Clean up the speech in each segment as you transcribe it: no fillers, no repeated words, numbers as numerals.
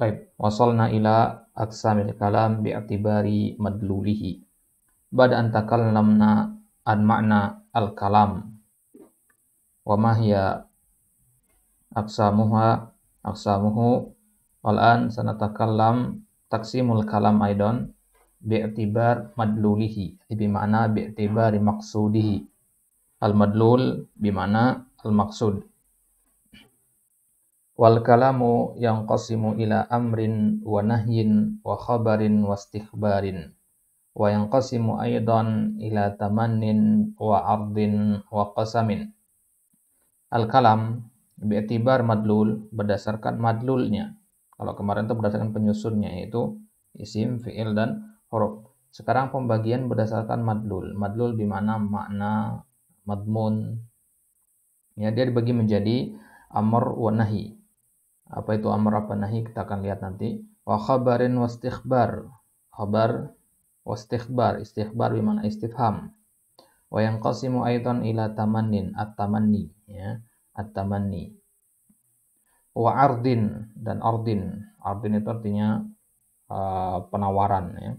Baik, wasalna ila aqsamil kalam bi'tibari madlulihi. Bada an takallamna an ma'na al-kalam wa ma hiya aqsamuhu wal an sanatakallam taqsimul kalam aidan bi'tibar madlulihi, bi ma'na bi'tibari maqsudihi. Al-madlul bi ma'na al-maqsud. Wal kalamu yanqasimu ila amrin wa nahyin wa khabarin wa istikhbarin wa yanqasimu aidan ila tamannin wa ardin wa qasamin. Al-kalam bi'tibar madlul, berdasarkan madlulnya. Kalau kemarin itu berdasarkan penyusunnya, yaitu isim, fi'il, dan huruf. Sekarang pembagian berdasarkan madlul. Madlul bimana makna, madmun. Ya, dia dibagi menjadi amr wa nahi. Apa itu amr, apa nahi, kita akan lihat nanti. Wa khabarin wa istikhbar. Khabar wa istikhbar. Istikhbar bimana istifham. Wa yanqasimu aidan ila tamannin, at-tamanni, ya, at-tamanni. Wa ardin, dan ardin. Ardin itu artinya penawaran, ya.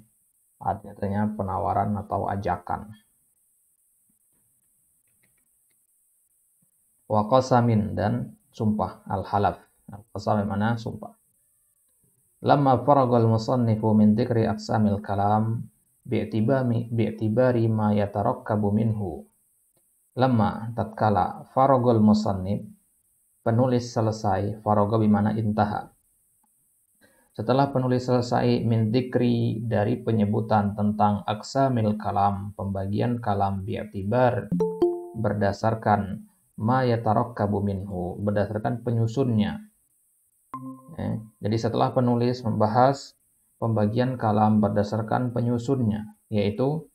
Artinya penawaran atau ajakan. Wa qasamin, dan sumpah, al-halaf. Al-qasam mana sumpah. Lamma faragal musannifu min dzikri aqsamil kalam bi'tibari ma yatarakkabu minhu. Lamma, tatkala, faragul musannif, penulis selesai, faraga bimana intaha. Setelah penulis selesai min dzikri, dari penyebutan tentang aqsamil kalam, pembagian kalam, bi'tibar, berdasarkan ma yatarakkabu minhu, berdasarkan penyusunnya. Jadi setelah penulis membahas pembagian kalam berdasarkan penyusunnya, yaitu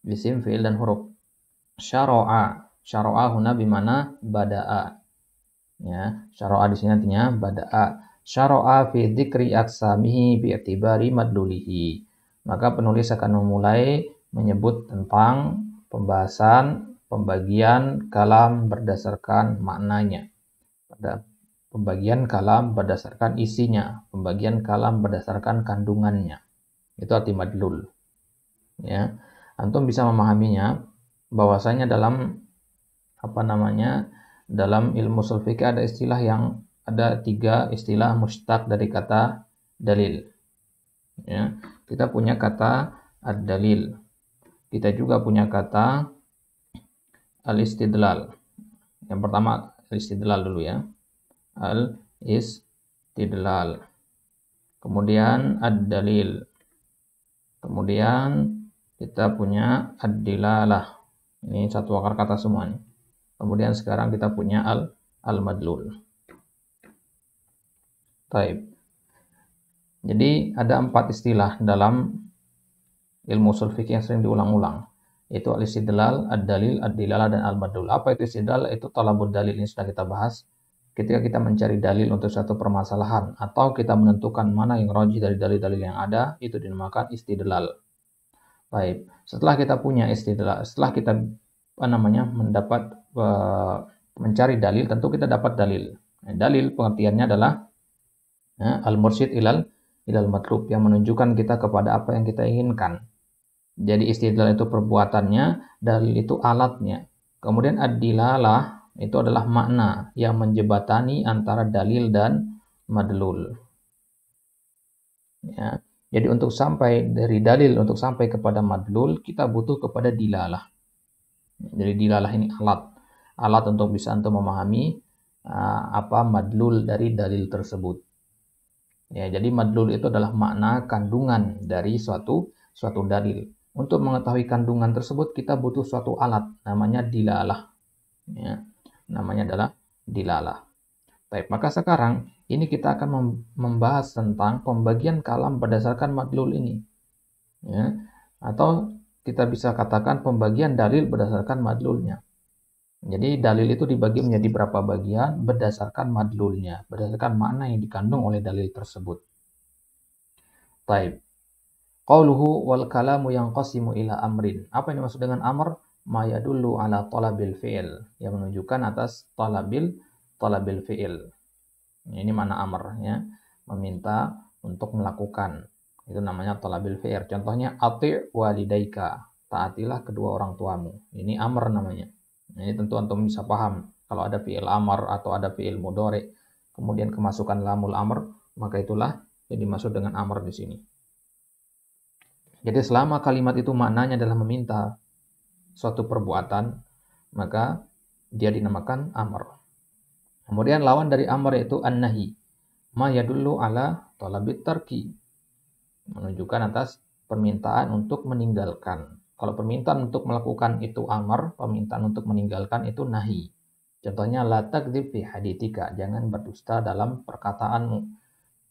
isim, fi'il, dan huruf. Syara'a, syara'a huna bimana bada'a. Ya, syara'a di sini artinya bada'a. Syara'a fi dzikri aqsamihi bi'tibari madlulihi. Maka penulis akan memulai menyebut tentang pembahasan pembagian kalam berdasarkan maknanya. Pembagian kalam berdasarkan isinya, pembagian kalam berdasarkan kandungannya. Itu arti madlul. Ya, antum bisa memahaminya bahwasanya dalam dalam ilmu ushul fikih ada istilah yang ada 3 istilah mustaq dari kata dalil. Ya, kita punya kata ad-dalil. Kita juga punya kata al-istidlal. Yang pertama al-istidlal dulu, ya. Al-istidlal. Kemudian ad-dalil. Kemudian kita punya ad-dilalah. Ini satu akar kata semuanya. Kemudian sekarang kita punya al-madlul. Taib. Jadi ada 4 istilah dalam ilmu ushul fikih yang sering diulang-ulang. Itu al-istidlal, ad-dalil, ad-dilalah, dan al-madlul. Apa itu istidlal? Itu talabud dalil. Ini sudah kita bahas. Ketika kita mencari dalil untuk suatu permasalahan atau kita menentukan mana yang rajih dari dalil-dalil yang ada, itu dinamakan istidlal. Baik, setelah kita punya istidlal, setelah kita mencari dalil, tentu kita dapat dalil. Dalil pengertiannya adalah al-mursyid ilal matlub, yang menunjukkan kita kepada apa yang kita inginkan. Jadi istidlal itu perbuatannya, dalil itu alatnya. Kemudian ad-dilalah itu adalah makna yang menjebatani antara dalil dan madlul. Ya. Jadi untuk sampai dari dalil untuk sampai kepada madlul, kita butuh kepada dilalah. Jadi dilalah ini alat untuk bisa untuk memahami apa madlul dari dalil tersebut. Ya, jadi madlul itu adalah makna kandungan dari suatu dalil. Untuk mengetahui kandungan tersebut kita butuh suatu alat, namanya dilalah. Ya, namanya adalah dilalah. Baik, maka sekarang ini kita akan membahas tentang pembagian kalam berdasarkan madlul ini. Ya, atau kita bisa katakan pembagian dalil berdasarkan madlulnya. Jadi dalil itu dibagi menjadi berapa bagian berdasarkan madlulnya, berdasarkan makna yang dikandung oleh dalil tersebut. Taib. Qauluhu wal kalamu yanqasimu ila amrin. Apa yang dimaksud dengan amr? Ma yadullu ala talabil fi'il, yang menunjukkan atas talabil fi'il. Ini makna amr, ya. Meminta untuk melakukan. Itu namanya talabil fi'il. Contohnya ati' walidaika, taatilah kedua orang tuamu. Ini amr namanya. Ini tentu antum bisa paham. Kalau ada fi'il amr atau ada fi'il mudhari, kemudian kemasukan lamul amr, maka itulah yang dimaksud dengan amr di sini. Jadi selama kalimat itu maknanya adalah meminta suatu perbuatan, maka dia dinamakan amr. Kemudian lawan dari amr yaitu an-nahi. Ma yadullu ala talabit tarki. Menunjukkan atas permintaan untuk meninggalkan. Kalau permintaan untuk melakukan itu amr, permintaan untuk meninggalkan itu nahi. Contohnya la takdzib fi hadithika, jangan berdusta dalam perkataanmu.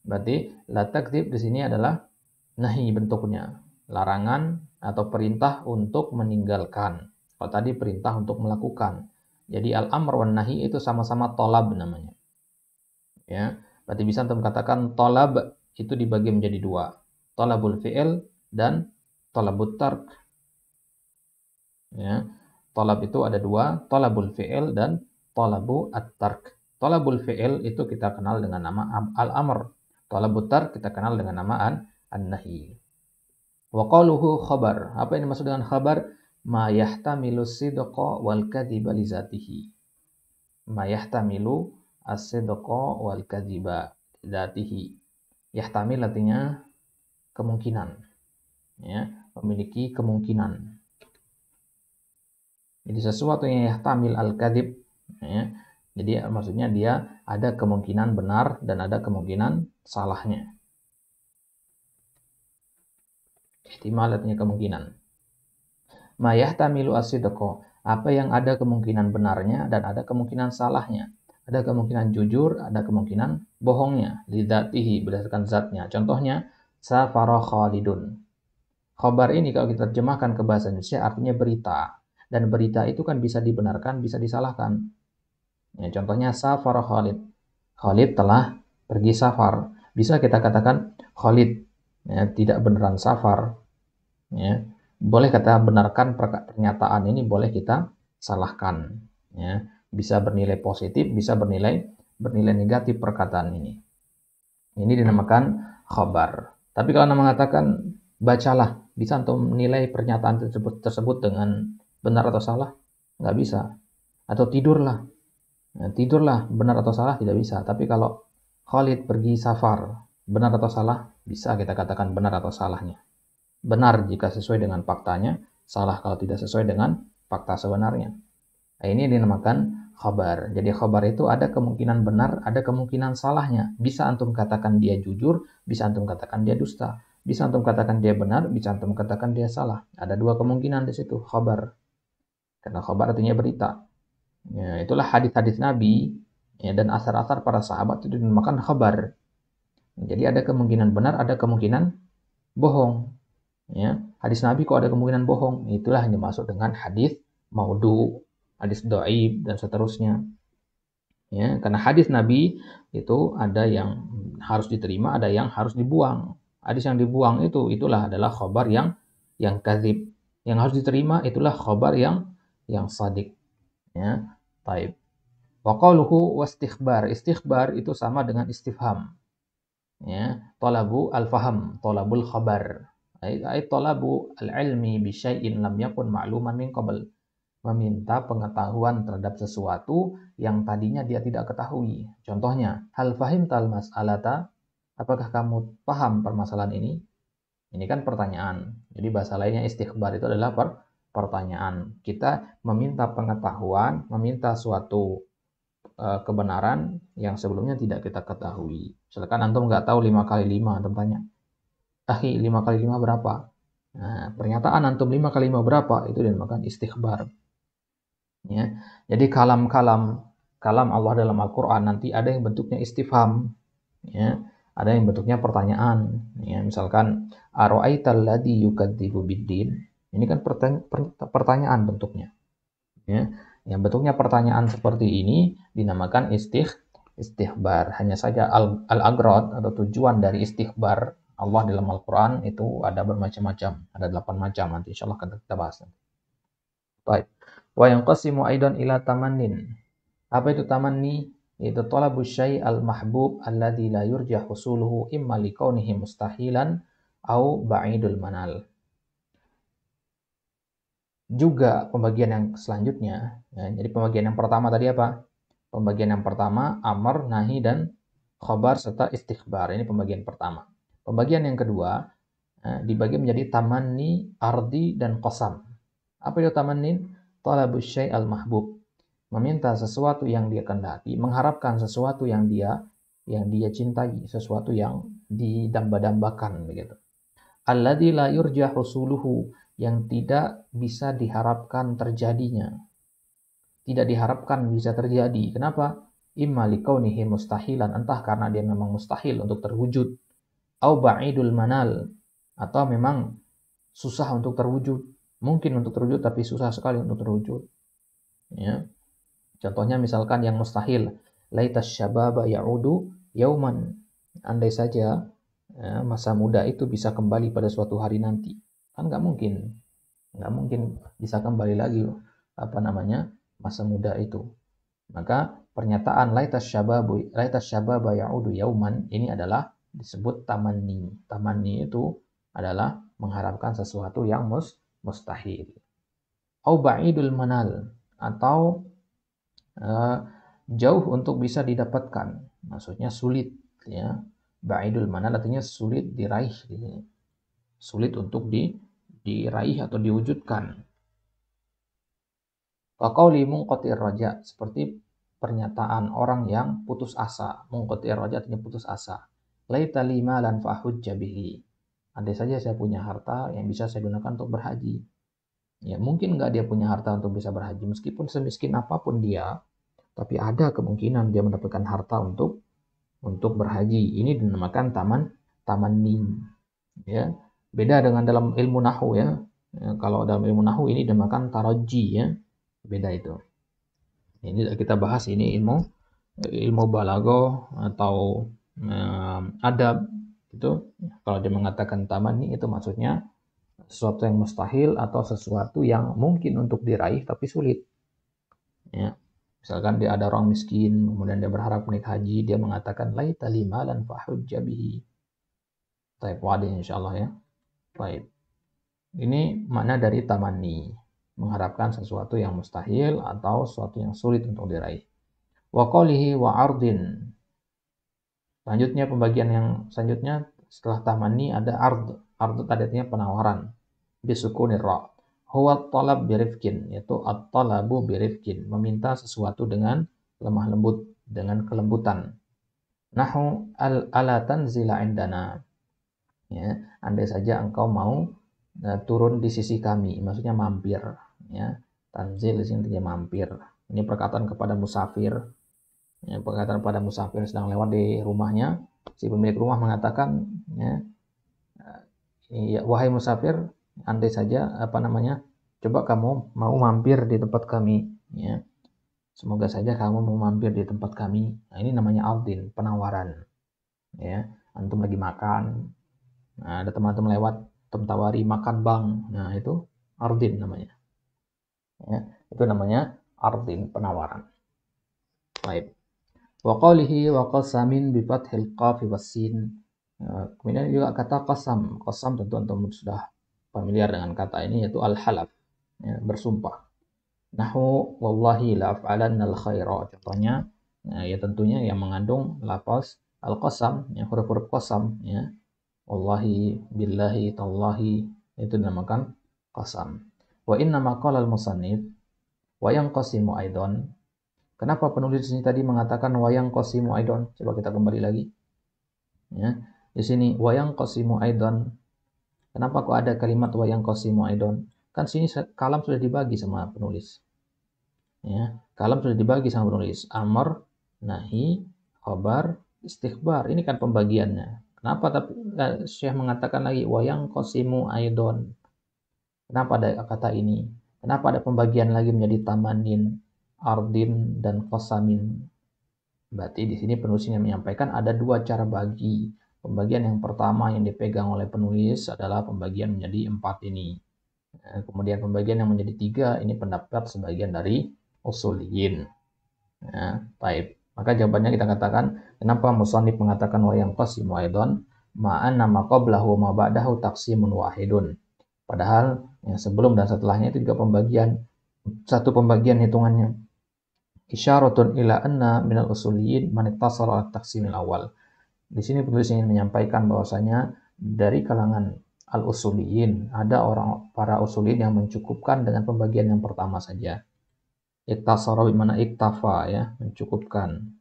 Berarti la takdzib di sini adalah nahi bentuknya, larangan atau perintah untuk meninggalkan. Kalau tadi perintah untuk melakukan. Jadi al-amr wan nahi itu sama-sama tolab namanya. Ya, berarti bisa antum katakan tolab itu dibagi menjadi dua. Tolabul fi'il dan tolabut tark. Ya, tolab itu ada dua, tolabul fi'il dan tolabu at-tark. Tolabul fi'il itu kita kenal dengan nama al-amr. Tolabut tark kita kenal dengan nama an-nahi. Wa qaluhu khabar. Apa yang dimaksud dengan khabar? Ma yahtamilu sidqa wal kadhiba li zatihi. Ma yahtamilu as-sidqa wal kadhiba li zatihi. Yahtamil artinya kemungkinan. Ya, memiliki kemungkinan. Jadi sesuatu yang yahtamil al-kadhib, ya. Jadi maksudnya dia ada kemungkinan benar dan ada kemungkinan salahnya. Ihtimal artinya kemungkinan. Ma yahtamilu as-sidqa, apa yang ada kemungkinan benarnya dan ada kemungkinan salahnya. Ada kemungkinan jujur, ada kemungkinan bohongnya. Lidzatihi, berdasarkan zatnya. Contohnya, safara Khalidun. Khabar ini kalau kita terjemahkan ke bahasa Indonesia artinya berita. Dan berita itu kan bisa dibenarkan, bisa disalahkan. Ya, contohnya safara Khalid. Khalid telah pergi safar. Bisa kita katakan Khalid, ya, tidak beneran safar. Ya, boleh kita benarkan pernyataan ini, boleh kita salahkan. Ya, bisa bernilai positif, bisa bernilai negatif perkataan ini. Ini dinamakan khabar. Tapi kalau Anda mengatakan bacalah, bisa untuk menilai pernyataan tersebut dengan benar atau salah? Nggak bisa. Atau tidurlah. Nah, tidurlah, benar atau salah tidak bisa. Tapi kalau Khalid pergi safar, benar atau salah? Bisa kita katakan benar atau salahnya. Benar jika sesuai dengan faktanya, salah kalau tidak sesuai dengan fakta sebenarnya. Nah, ini dinamakan khabar. Jadi khabar itu ada kemungkinan benar, ada kemungkinan salahnya. Bisa antum katakan dia jujur, bisa antum katakan dia dusta. Bisa antum katakan dia benar, bisa antum katakan dia salah. Ada dua kemungkinan di situ, khabar. Karena khabar artinya berita. Ya, itulah hadis-hadis Nabi, ya, dan asar-asar para sahabat itu dinamakan khabar. Jadi ada kemungkinan benar, ada kemungkinan bohong. Ya, hadis Nabi kok ada kemungkinan bohong, itulah yang dimaksud dengan hadis maudhu, hadis dhaif dan seterusnya. Ya, karena hadis Nabi itu ada yang harus diterima, ada yang harus dibuang. Hadis yang dibuang itulah adalah khabar yang kadzib. Yang harus diterima itulah khabar yang shadiq. Ya, baik. Wa qauluhu wastikhbar. Istikhbar itu sama dengan istifham. Ya, talabu al-faham, talabul khabar. Ai talabu al-ilmi bi syai'in lam yakun ma'luman min qabl. Meminta pengetahuan terhadap sesuatu yang tadinya dia tidak ketahui. Contohnya, hal fahimtal mas'alata? Apakah kamu paham permasalahan ini? Ini kan pertanyaan. Jadi bahasa lainnya istikhbar itu adalah pertanyaan. Kita meminta pengetahuan, meminta suatu kebenaran yang sebelumnya tidak kita ketahui. Misalkan antum nggak tahu 5 kali 5, antum tanya, "Akhi, 5 kali 5 berapa?" Nah, pernyataan antum 5 kali 5 berapa? Itu dinamakan istikhbar. Ya. Jadi kalam Allah dalam Al-Qur'an nanti ada yang bentuknya istifham, ya. Ada yang bentuknya pertanyaan, ya. Misalkan ara'aital ladzi yukadzibu biddin. Ini kan pertanyaan bentuknya. Ya. Yang bentuknya pertanyaan seperti ini dinamakan istikhbar. Hanya saja al-aghrad atau tujuan dari istikhbar Allah dalam Al-Quran itu ada bermacam-macam. Ada 8 macam, nanti insyaAllah akan kita bahas. Baik. Wa yanqasimu aidan ila tamannin. Apa itu tamanni? yaitu talabus syai' al-mahbub alladzi la yurja husuluhu imma likaunihi mustahilan au ba'idul manal. Juga pembagian yang selanjutnya, ya, jadi pembagian yang pertama tadi apa? Pembagian yang pertama amar, nahi, dan khobar serta istikhbar. Ini pembagian pertama. Pembagian yang kedua dibagi menjadi tamanni, ardi, dan qasam. Apa itu tamanni? Talabus syai' al-mahbub. Meminta sesuatu yang dia kendaki, mengharapkan sesuatu yang dia cintai, sesuatu yang didamba-dambakan begitu. Alladzi la yurja husuluhu, yang tidak bisa diharapkan terjadinya. Tidak diharapkan bisa terjadi. Kenapa? Imma likaunihi mustahilan, entah karena dia memang mustahil untuk terwujud, au ba'idul manal, atau memang susah untuk terwujud. Mungkin untuk terwujud tapi susah sekali untuk terwujud. Ya. Contohnya misalkan yang mustahil, laitas syababa ya'udu yauman. Andai saja masa muda itu bisa kembali pada suatu hari nanti. Kan nggak mungkin. Nggak mungkin bisa kembali lagi masa muda itu. Maka pernyataan laitas syababa ya'udu yauman ini adalah disebut tamanni. Tamanni itu adalah mengharapkan sesuatu yang mustahil. Au ba'idul manal, atau jauh untuk bisa didapatkan. Maksudnya sulit, ya. Ba'idul manal artinya sulit diraih, sulit untuk diraih atau diwujudkan. Waqauli munqatir raja, seperti pernyataan orang yang putus asa. Munqatir raja artinya putus asa. Laita li malan fa hujja bihi. Andai saja saya punya harta yang bisa saya gunakan untuk berhaji. Ya, mungkin nggak dia punya harta untuk bisa berhaji, meskipun semiskin apapun dia, tapi ada kemungkinan dia mendapatkan harta untuk berhaji. Ini dinamakan tamanni. Ya, beda dengan dalam ilmu nahwu, ya. Kalau dalam ilmu nahwu ini dinamakan taraji, ya. Beda itu. Ini kita bahas, ini ilmu balaghah atau adab itu. Kalau dia mengatakan tamanni, itu maksudnya sesuatu yang mustahil atau sesuatu yang mungkin untuk diraih tapi sulit. Ya. Misalkan dia ada orang miskin, kemudian dia berharap naik haji, dia mengatakan laita li malan fa hujja bihi. Baik, wadih insyaallah, ya. Baik. Ini makna dari tamanni, mengharapkan sesuatu yang mustahil atau sesuatu yang sulit untuk diraih. Wa qalihi wa ardin. Selanjutnya, pembagian yang selanjutnya setelah tamanni ada ard. Ard artinya penawaran. Bisukunir ra. Huwa talab birifkin, yaitu at-talabu birifkin, meminta sesuatu dengan lemah lembut, dengan kelembutan. Nahu ala tanzila indana. Ya, andai saja engkau mau turun di sisi kami, maksudnya mampir, ya. Tanzil di sini mampir. Ini perkataan kepada musafir. Ya, perkataan kepada musafir sedang lewat di rumahnya, si pemilik rumah mengatakan, ya, wahai musafir, andai saja coba kamu mau mampir di tempat kami, ya. Semoga saja kamu mau mampir di tempat kami. Nah, ini namanya aldin, penawaran. Ya, antum lagi makan, nah, ada teman-teman lewat, tawari makan bang. Nah, itu ardin namanya. Ya, itu namanya ardin, penawaran. Baik. Wa qalihi wa qasamin bi fathil qaf wassin. Kemudian juga kata qasam. Qasam tentu antum sudah familiar dengan kata ini, yaitu al-halaf, ya, bersumpah. Nahu wallahi la af'alanna al-khaira. Contohnya, ya tentunya yang mengandung lafaz al-qasam, ya, huruf-huruf qasam, ya. Wallahi, billahi, tallahi, itu dinamakan qasam. Wa inna ma qala al-musannif wa yanqasimu aidan. Kenapa penulis ini tadi mengatakan wa yanqasimu aidan? Coba kita kembali lagi. Ya. Di sini wa yanqasimu aidan. Kenapa kok ada kalimat wa yanqasimu aidan? Kan sini kalam sudah dibagi sama penulis. Ya, kalam sudah dibagi sama penulis. Amar, nahi, khabar, istikhbar. Ini kan pembagiannya. Kenapa tapi Syekh mengatakan lagi wa yanqasimu aidan? Kenapa ada kata ini? Kenapa ada pembagian lagi menjadi tamanin, ardin, dan qasamin? Berarti di sini penulisnya menyampaikan ada dua cara bagi. Pembagian yang pertama yang dipegang oleh penulis adalah pembagian menjadi 4 ini. Kemudian pembagian yang menjadi 3 ini pendapat sebagian dari usuliyin. Baik. Maka jawabannya kita katakan, kenapa musannif mengatakan wa yanqasimu aidan ma'anna ma qablahu ma ba'dahu taqsimun wahidun. Padahal yang sebelum dan setelahnya itu juga satu pembagian hitungannya. Isyaratun ila anna minal usuliyin man ittasara ala taqsimil awal. Di sini penulis ingin menyampaikan bahwasanya dari kalangan al-usuliyin ada para usuliyin yang mencukupkan dengan pembagian yang pertama saja. Iktasara bimana iktafa ya, mencukupkan.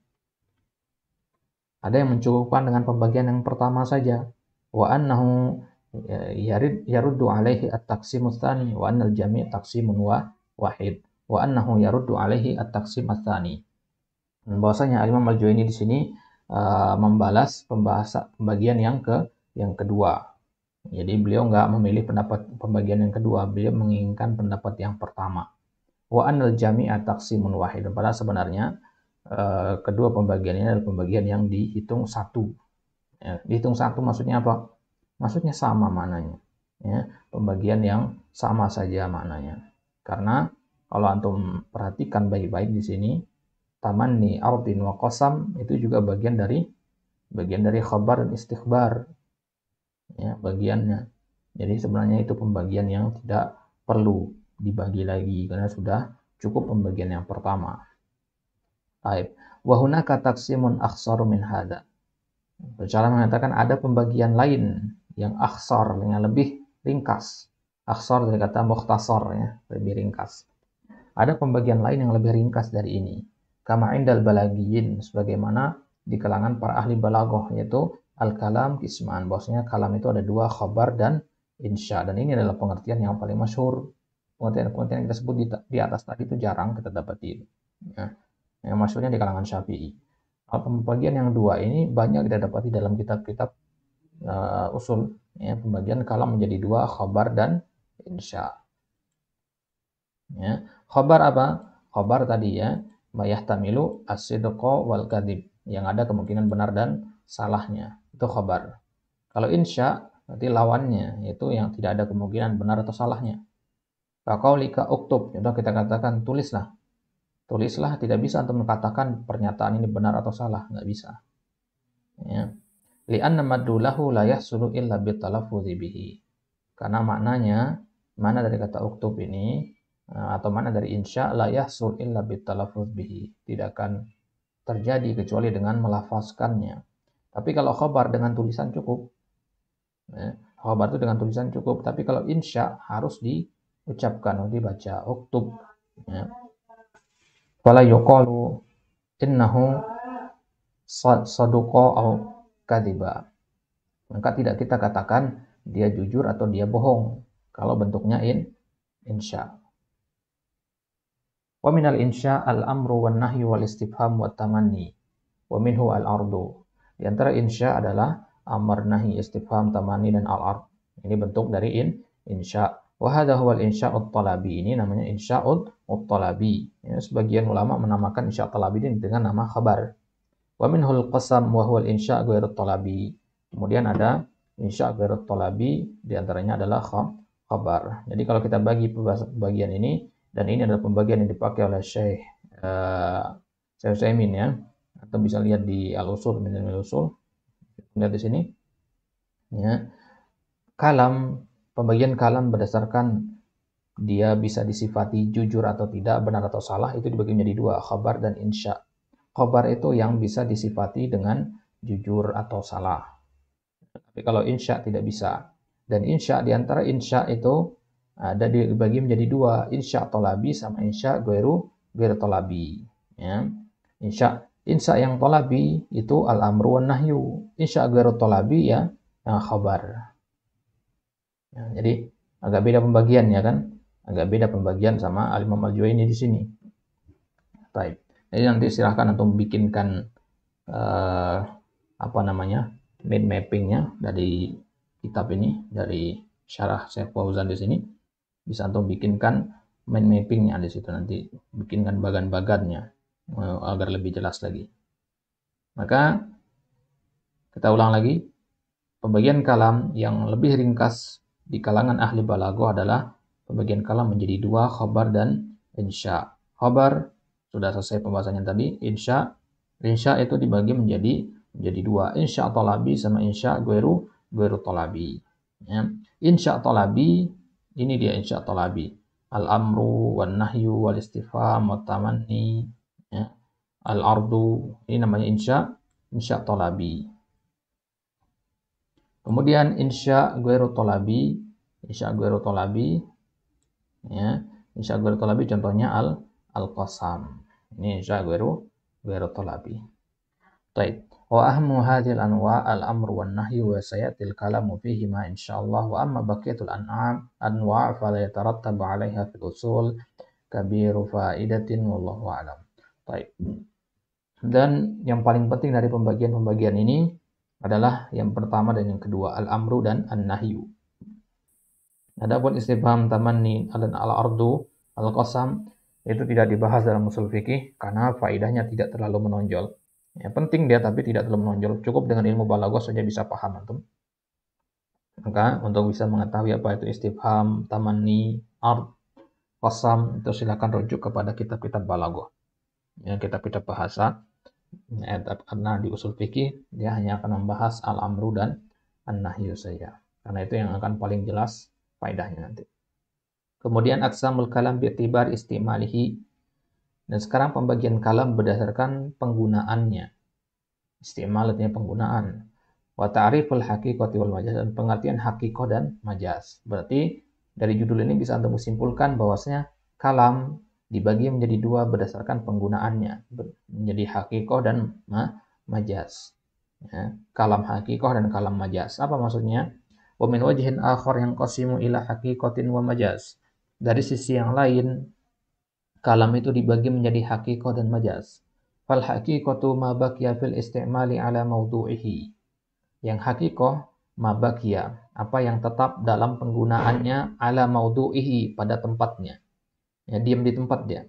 Ada yang mencukupkan dengan pembagian yang pertama saja. Wa annahu yaruddu alaihi at-taqsimus tsani wa annal jami' taqsimun wahid. Wa annahu yaruddu alaihi at-taqsim ats-tsani. Bahwasanya Imam Al-Juwaini di sini membalas pembagian yang kedua. Jadi beliau nggak memilih pendapat pembagian yang kedua, beliau menginginkan pendapat yang pertama. Wa annal jami'a taqsimun wahid. Padahal sebenarnya kedua pembagian ini adalah pembagian yang dihitung satu. Ya, dihitung satu maksudnya apa? Maksudnya sama maknanya. Ya, pembagian yang sama saja maknanya. Karena kalau antum perhatikan baik-baik di sini, tamanni, ardin, wa qasam itu juga bagian dari khabar dan istikhbar. Ya, bagiannya. Jadi sebenarnya itu pembagian yang tidak perlu dibagi lagi karena sudah cukup pembagian yang pertama. Baik. Wa hunaka taqsimun akhsar min hada. Bercara mengatakan ada pembagian lain yang akhsar, yang lebih ringkas. Akhsar dari kata mukhtasar ya, lebih ringkas. Ada pembagian lain yang lebih ringkas dari ini. Kama indal balagiyin, sebagaimana di kalangan para ahli balaghah, yaitu al-kalam qisman. Bahwasanya kalam itu ada dua, khabar dan insya. Dan ini adalah pengertian yang paling masyhur. Pengertian yang kita sebut di atas tadi itu jarang kita dapati. Ya. Yang maksudnya di kalangan Syafi'i. Pembagian yang dua ini banyak kita dapati dalam kitab-kitab usul. Ya, pembagian kalam menjadi dua, khabar dan insya. Ya. Khabar apa? Khabar tadi ya, mayahtamilu as-sidqa wal kadhib, yang ada kemungkinan benar dan salahnya. Itu khabar. Kalau insya berarti lawannya, yaitu yang tidak ada kemungkinan benar atau salahnya. Faqaulika uktub, contoh kita katakan tulislah. Tulislah, tidak bisa untuk mengatakan pernyataan ini benar atau salah, nggak bisa. Ya. Li'anna maddulahu la yahsulu illa bitalaffudzi bihi. Karena mana dari kata uktub ini atau mana dari insya la yahsul illa bitalaffudz bihi, tidak akan terjadi kecuali dengan melafazkannya. Tapi kalau khabar dengan tulisan cukup. Ya. Khabar itu dengan tulisan cukup, tapi kalau insya harus diucapkan, dibaca uktub. Ya. Fala yuqalu innahu saduqa au kadhiba. Maka tidak kita katakan dia jujur atau dia bohong kalau bentuknya insya. Wa minal insya al-amru wan nahyu wal istifham wat tamanni wa minhu al-ardu. Di antara insya adalah amar, nahi, istifham, tamanni dan al-ard. Ini bentuk dari insya. Wa hadha huwa al-insya'ut talabi. Ini namanya insya'ut talabi. Ya, sebagian ulama menamakan insya' talabi ini dengan nama khabar. Wa minhul qasam wa huwa al-insya' ghairut talabi. Kemudian ada insya' ghairut talabi, di antaranya adalah khabar. Jadi kalau kita bagi bagian ini, dan ini adalah pembagian yang dipakai oleh Syekh Utsaimin ya. Atau bisa lihat di Al-Usul, min al-Usul. Lihat di sini. Ya. Pembagian kalam berdasarkan dia bisa disifati jujur atau tidak, benar atau salah, itu dibagi menjadi dua, khabar dan insya. Khabar itu yang bisa disifati dengan jujur atau salah. Tapi kalau insya tidak bisa. Dan insya, diantara insya itu ada dibagi menjadi dua, insya tolabi sama insya ghairu tolabi. Ya. Insya yang tolabi itu al-amru wan nahyu. Insya ghairu tolabi ya khabar. Ya, jadi agak beda pembagian ya kan? Agak beda pembagian sama Al-Imam Al-Juwaini di sini. Baik. Jadi nanti silahkan untuk bikinkan mind mappingnya dari kitab ini, dari syarah Syekh Fauzan di sini. Bisa untuk bikinkan mind mappingnya di situ, nanti bikinkan bagan-bagannya agar lebih jelas lagi. Maka kita ulang lagi, pembagian kalam yang lebih ringkas di kalangan ahli balaghah adalah pembagian kalam menjadi dua, khabar dan insya. Khabar sudah selesai pembahasannya tadi, insya Insya itu dibagi menjadi dua, insya talabi sama insya gueru talabi. Ya. Insya talabi, ini dia insya talabi. Al-amru, wal nahyu, wal istifham, wa tamanni, ya. Al-ardu, ini namanya insya talabi. Kemudian insya gueru talabi, ya. Insya gueru talabi contohnya al-qasam. Ini insya gueru talabi. Baik. Wa ahmu hadhil anwa al-amru wan nahyu wa sayatil kalamu fihima insyaallah wa amma baqiyatul anwa fala yatarattabu 'alaiha fil usul kabiru faidatin wallahu a'lam. Baik. Dan yang paling penting dari pembagian-pembagian ini adalah yang pertama dan yang kedua, al-amru dan an-nahyu. Adapun istifham, tamanni, dan al-ardu, al-qasam itu tidak dibahas dalam usul fikih karena faidahnya tidak terlalu menonjol. Ya, penting dia tapi tidak terlalu menonjol. Cukup dengan ilmu balaghah saja bisa paham antum. Maka untuk bisa mengetahui apa itu istifham, tamanni, ard, qasam, itu silakan rujuk kepada kitab-kitab balaghah. Ya, kitab-kitab bahasa. Ya, karena di usul fikih dia hanya akan membahas al-amru dan an-nahyu saja. Karena itu yang akan paling jelas faedahnya nanti. Kemudian aqsamul kalam bi'tibar istimalihi. Dan sekarang pembagian kalam berdasarkan penggunaannya. Istimal artinya penggunaan. Wa ta'riful haqiqati wal majaz, dan pengertian haqiqah dan majaz. Berarti dari judul ini bisa Anda simpulkan bahwasanya kalam dibagi menjadi dua berdasarkan penggunaannya. Menjadi haqiqah dan majaz. Ya, kalam haqiqah dan kalam majaz. Apa maksudnya? Wa min wajhin akhar yang qasimu ila haqiqatin wa majaz. Dari sisi yang lain, kalam itu dibagi menjadi haqiqah dan majaz. Fal haqiqatu ma baqiya fil istimali ala mawdu'ihi. Yang haqiqah ma baqiya, apa yang tetap dalam penggunaannya ala mawdu'ihi, pada tempatnya. Ya, diam di tempat dia.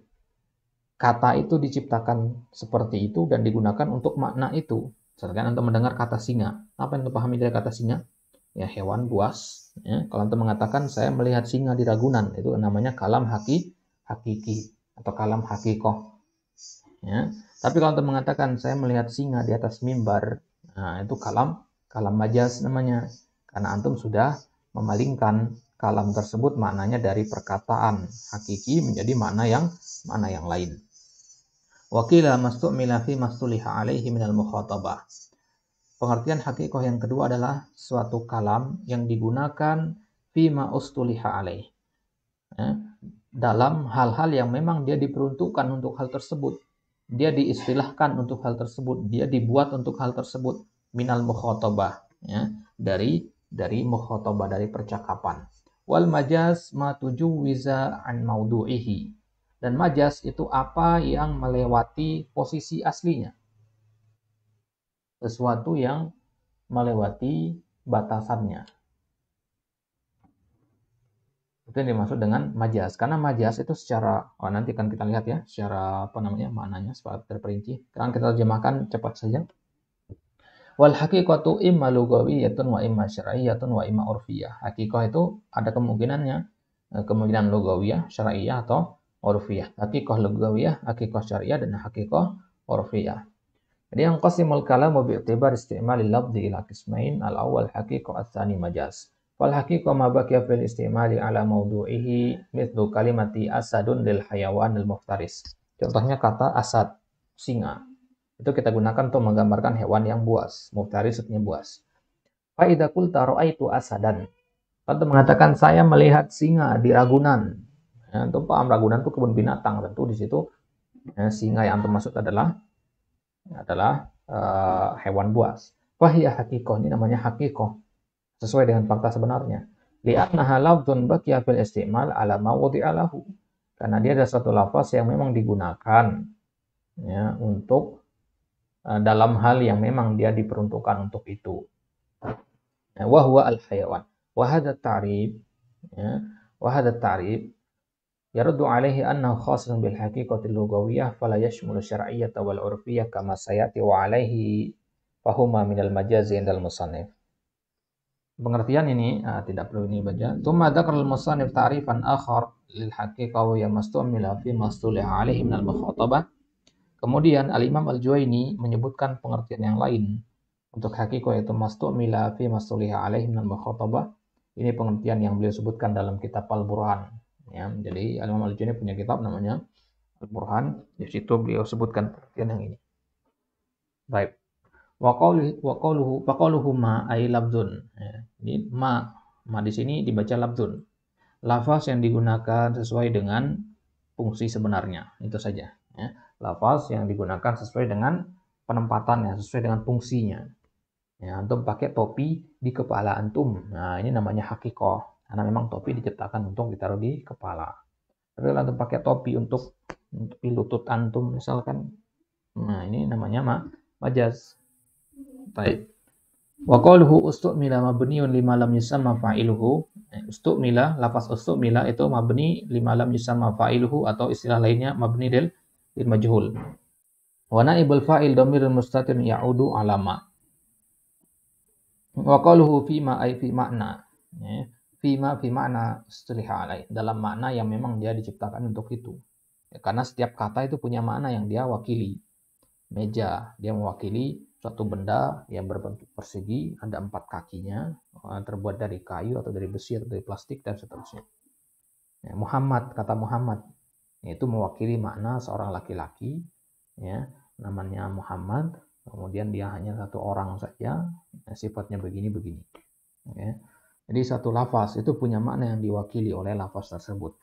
Kata itu diciptakan seperti itu dan digunakan untuk makna itu. Misalkan Anda mendengar kata singa. Apa yang Anda pahami dari kata singa? Ya, hewan buas. Ya, kalau Anda mengatakan saya melihat singa di Ragunan, itu namanya kalam hakiki atau kalam hakikoh. Ya. Tapi kalau Anda mengatakan saya melihat singa di atas mimbar, nah itu kalam majaz namanya. Karena antum sudah memalingkan kalam tersebut maknanya dari perkataan hakiki menjadi makna yang lain. Wakila mastu'mila fi mastuliha alaihi minal mukhatabah. Pengertian hakikoh yang kedua adalah suatu kalam yang digunakan fima ustuliha alaih. Ya, dalam hal-hal yang memang dia diperuntukkan untuk hal tersebut. Dia diistilahkan untuk hal tersebut. Dia dibuat untuk hal tersebut. Minal mukhatabah. Ya, dari mukhatabah, dari percakapan. Wal majaz ma tujawwiza an maudu'ihi. Dan majaz itu apa yang melewati posisi aslinya. Sesuatu yang melewati batasannya. Itu yang dimaksud dengan majaz. Karena majaz itu secara, nanti akan kita lihat ya, secara maknanya secara terperinci. Sekarang kita terjemahkan cepat saja. Wal haqiqatu imma lughawiyatun wa imma syar'iyyatun wa imma urfiyah. Haqiqah itu ada kemungkinan lughawiyah, syar'iyyah atau urfiyah. Haqiqah lughawiyah, haqiqah syar'iyyah, dan haqiqah urfiyah. Jadi yang qasimul kalam bi'tibar isti'malil lafzi ila qismain, al-awwal haqiqah, ats-tsani majaz. Fal haqiqah ma baqiya fil istimali ala mawdu'ihi mithlu kalimati asadun lil hayawan al muftaris. Contohnya kata asad, singa. Itu kita gunakan untuk menggambarkan hewan yang buas. Muftaris artinya buas. Fa idza qulta ra'aitu asadan. Kalau mengatakan saya melihat singa di Ragunan. Ya, untuk paham Ragunan itu kebun binatang, tentu di situ singa yang antum maksud adalah hewan buas. Wahia haqiqah, ini namanya haqiqah. Sesuai dengan fakta sebenarnya. Li'annaha lafdzun baqiya fil istimal ala ma wudi'a lahu. Karena dia adalah suatu lafaz yang memang digunakan ya, untuk dalam hal yang memang dia diperuntukkan untuk itu. Wa huwa al-hayawan. Wa hadha ta'rib ya, wa hadha ta'rib yaruddu alaihi annahu khasun bil haqiqatil lughawiyyah fala yashmulu syar'iyyata wal 'urfiyyah kama sayati wa alaihi fahuma minal majazi indal musannif. Pengertian ini tidak perlu ini baca. Tsumma dzakara al-musannif ta'rifan akhar lil haqiqah wa mastumila fi mastuliha alaihi minal mukhatabah. Kemudian Al-Imam Al-Juwaini menyebutkan pengertian yang lain untuk hakiko, yaitu mastu'mila fi mastuliha alaihi minal mukhatabah. Ini pengertian yang beliau sebutkan dalam kitab Al-Burhan. Ya, jadi Al-Imam Al-Juwaini punya kitab namanya Al-Burhan. Di situ beliau sebutkan pengertian yang ini. Baik. Wa qawluhu ma ay labdun. Ya, ini ma di sini dibaca labdun. Lafaz yang digunakan sesuai dengan fungsi sebenarnya. Itu saja. Ya. Lafaz yang digunakan sesuai dengan penempatannya, sesuai dengan fungsinya. Ya, antum pakai topi di kepala antum. Nah, ini namanya hakikoh. Karena memang topi diciptakan untuk ditaruh di kepala. Tapi kalau antum pakai topi untuk lutut antum misalkan, nah ini namanya majaz. Baik. Wa qaluhu ustu'mila mabniun lima lam yusamma fa'iluhu. Ustu'mila, lafaz ustu'mila itu mabni lima lam yusamma fa'iluhu, atau istilah lainnya mabni lil majhul. Wa naibul fa'il dhamirun mustatir ya'udu alama. Wa qaluhu fima ay fi makna. Fima fi makna istilah alai, dalam makna yang memang dia diciptakan untuk itu. Ya, karena setiap kata itu punya makna yang dia wakili. Meja, dia mewakili suatu benda yang berbentuk persegi, ada 4 kakinya, terbuat dari kayu atau dari besi atau dari plastik dan seterusnya. Ya, Muhammad, kata Muhammad, itu mewakili makna seorang laki-laki, ya, namanya Muhammad, kemudian dia hanya satu orang saja, sifatnya begini-begini. Ya. Jadi satu lafaz itu punya makna yang diwakili oleh lafaz tersebut.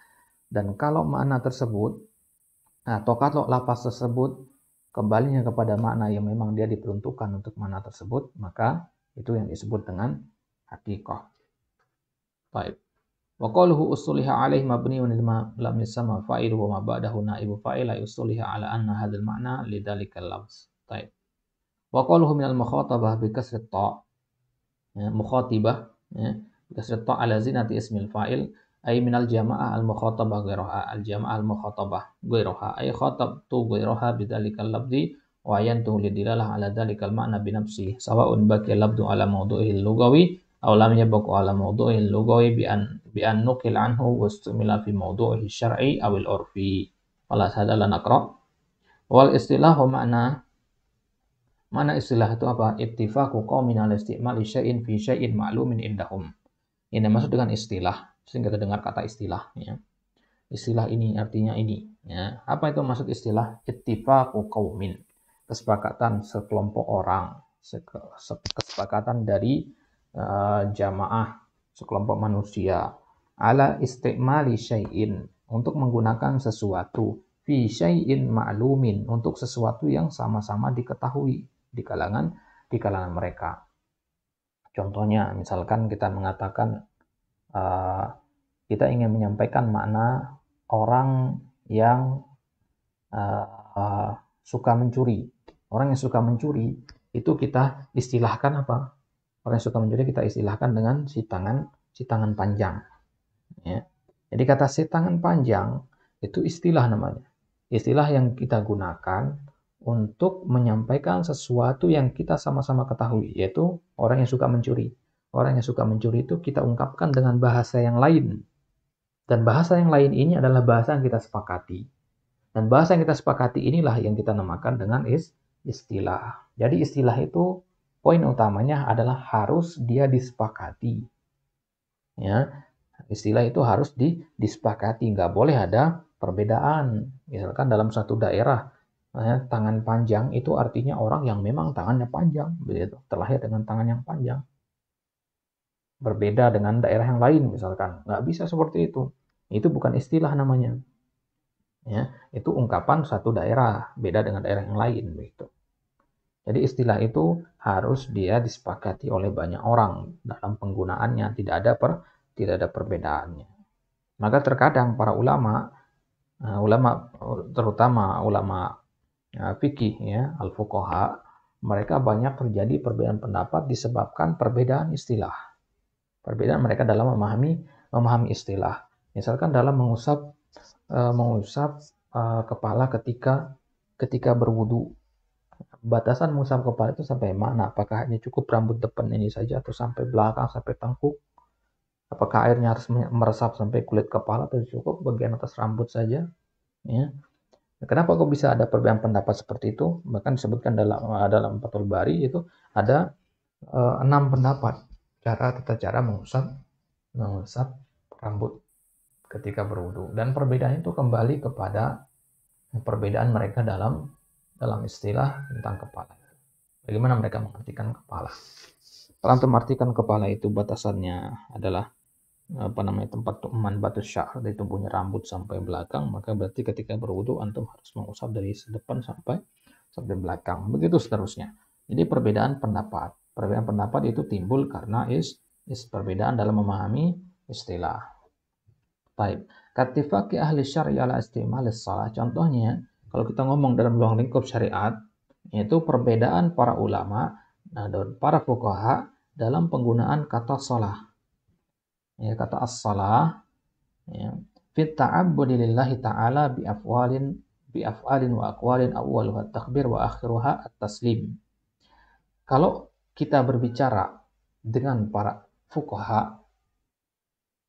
Dan kalau makna tersebut, atau kalau lafaz tersebut kembalinya kepada makna yang memang dia diperuntukkan untuk makna tersebut, maka itu yang disebut dengan hakikah. Baik. Wa qaluhu ustuliha alaihi mabniun lima lam yusamma fa'iluhu wa ma ba'dahu naibu fa'il ay ustuliha ala anna hadzal ma'na lidzalikal lafz. Baik. Wa qaluhu minal mukhatabah bi kasri ta. Ya, mukhatibah, ya, bi kasri ta ala zinati ismil fa'il ay minal jama'ah al mukhatabah ghairaha, al jama'ah al mukhatabah ghairaha ay khatabtu ghairaha bidzalikal lafzi wa yantu lidilalah ala dzalikal ma'na bi nafsihi sawa'un baqiya lafdu ala mawdu'ihi lugawi aw lam yabqa ala mawdu'ihi lugawi bi an nuqil anhu wastumila fi mawdu'ihi syar'i aw al urfi. Wala hadala naqra. Wal istilahu makna istilah itu apa? Ittifaqu qaumin ala istimali syai'in fi syai'in ma'lumin indahum. Ini maksud dengan istilah. Sehingga kita dengar kata istilah, ya. Istilah ini artinya ini, ya. Apa itu maksud istilah? Ittifaqu qaumin, kesepakatan sekelompok orang, kesepakatan dari jamaah, sekelompok manusia, ala istimali syai'in, untuk menggunakan sesuatu, fi syai'in ma'lumin, untuk sesuatu yang sama-sama diketahui di kalangan mereka. Contohnya, misalkan kita mengatakan kita ingin menyampaikan makna orang yang suka mencuri. Orang yang suka mencuri itu kita istilahkan apa? Orang yang suka mencuri kita istilahkan dengan si tangan panjang. Ya. Jadi kata si tangan panjang itu istilah namanya. Istilah yang kita gunakan untuk menyampaikan sesuatu yang kita sama-sama ketahui, yaitu orang yang suka mencuri. Orang yang suka mencuri itu kita ungkapkan dengan bahasa yang lain. Dan bahasa yang lain ini adalah bahasa yang kita sepakati. Dan bahasa yang kita sepakati inilah yang kita namakan dengan istilah. Jadi istilah itu poin utamanya adalah harus dia disepakati. Ya, istilah itu harus disepakati. Nggak boleh ada perbedaan. Misalkan dalam satu daerah, tangan panjang itu artinya orang yang memang tangannya panjang. Begitu. Terlahir dengan tangan yang panjang. Berbeda dengan daerah yang lain misalkan, nggak bisa seperti itu bukan istilah namanya, ya, itu ungkapan satu daerah beda dengan daerah yang lain begitu. Jadi istilah itu harus dia disepakati oleh banyak orang dalam penggunaannya, tidak ada perbedaannya. Maka terkadang para ulama terutama ulama fikih, ya, al-fuqaha, mereka banyak terjadi perbedaan pendapat disebabkan perbedaan istilah. Perbedaan mereka dalam memahami istilah. Misalkan dalam mengusap kepala ketika berwudu. Batasan mengusap kepala itu sampai mana? Apakah hanya cukup rambut depan ini saja atau sampai belakang, sampai tengkuk? Apakah airnya harus meresap sampai kulit kepala atau cukup bagian atas rambut saja? Ya. Kenapa kok bisa ada perbedaan pendapat seperti itu? Bahkan disebutkan dalam Fathul Bari itu ada 6 pendapat tata cara mengusap rambut ketika berwudu, dan perbedaan itu kembali kepada perbedaan mereka dalam istilah tentang kepala. Bagaimana mereka mengartikan kepala? Kalau antum artikan kepala itu batasannya adalah tempat tu'man batus sya'ar, dari tumbuhnya rambut sampai belakang, maka berarti ketika berwudu antum harus mengusap dari depan sampai belakang, begitu seterusnya. Jadi perbedaan pendapat itu timbul karena perbedaan dalam memahami istilah. Baik, katifaki ahli syar'i ala istimal salah. Contohnya, kalau kita ngomong dalam ruang lingkup syariat, yaitu perbedaan para ulama dan para fuqaha dalam penggunaan kata salah. Ya, kata as-salah, ya, fit ta'abbudi lillahi ta'ala bi af'alin wa aqwalin awwaluha takbir wa akhiruha at-taslim. Kalau kita berbicara dengan para fuqaha,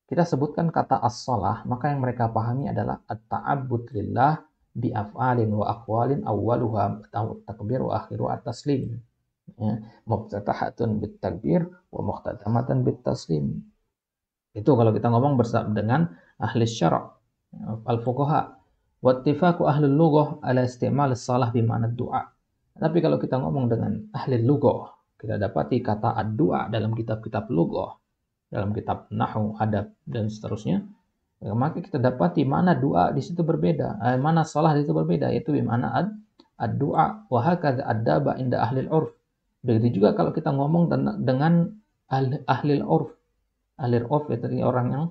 kita sebutkan kata as-salah, maka yang mereka pahami adalah at-ta'abbud lillah bi af'alin wa aqwalin awwaluha takbir wa akhiruha at-taslim. Ya, muftatahatun bit takbir wa mukhtatamatan bit taslim. Itu kalau kita ngomong bersama dengan ahli syara' al-fuqaha. Wattifaqu ahli lughah ala istimal salah bi ma'na du'a. Tapi kalau kita ngomong dengan ahli lughah, kita dapati kata ad-du'a dalam kitab-kitab lughah, dalam kitab nahwu, adab dan seterusnya, maka kita dapati mana doa di situ berbeda, mana salah di situ berbeda, itu bi ma'na ad-du'a wa hakadha ad-daba inda ahli al-'urf. Begitu juga kalau kita ngomong dengan ahli al-'urf. Ahli al-'urf itu orang yang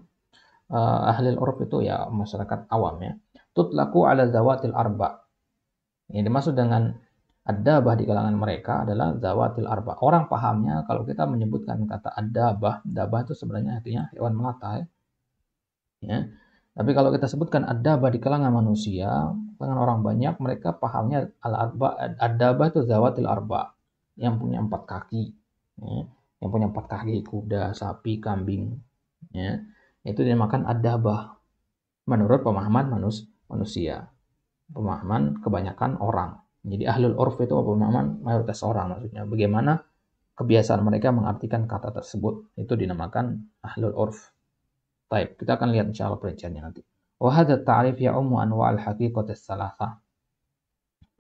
ahli al-'urf itu ya masyarakat awam ya. Tutlaku ala zawatil arba. Yang dimaksud dengan ad-dabah di kalangan mereka adalah zawatil arba. Orang pahamnya kalau kita menyebutkan kata ad-dabah, dabah itu sebenarnya artinya hewan melata ya. Ya. Tapi kalau kita sebutkan ad-dabah di kalangan manusia, kalangan orang banyak, mereka pahamnya ad-dabah itu zawatil arba, yang punya 4 kaki. Ya. Yang punya 4 kaki, kuda, sapi, kambing. Ya. Itu dinamakan ad-dabah menurut pemahaman manusia. Pemahaman kebanyakan orang. Jadi ahlul urf itu pemahaman mayoritas orang, maksudnya bagaimana kebiasaan mereka mengartikan kata tersebut, itu dinamakan ahlul urf. Baik, kita akan lihat insyaallah perinciannya nanti. Wa hadza ta'rif ya'ummu anwa'al haqiqatis salasah.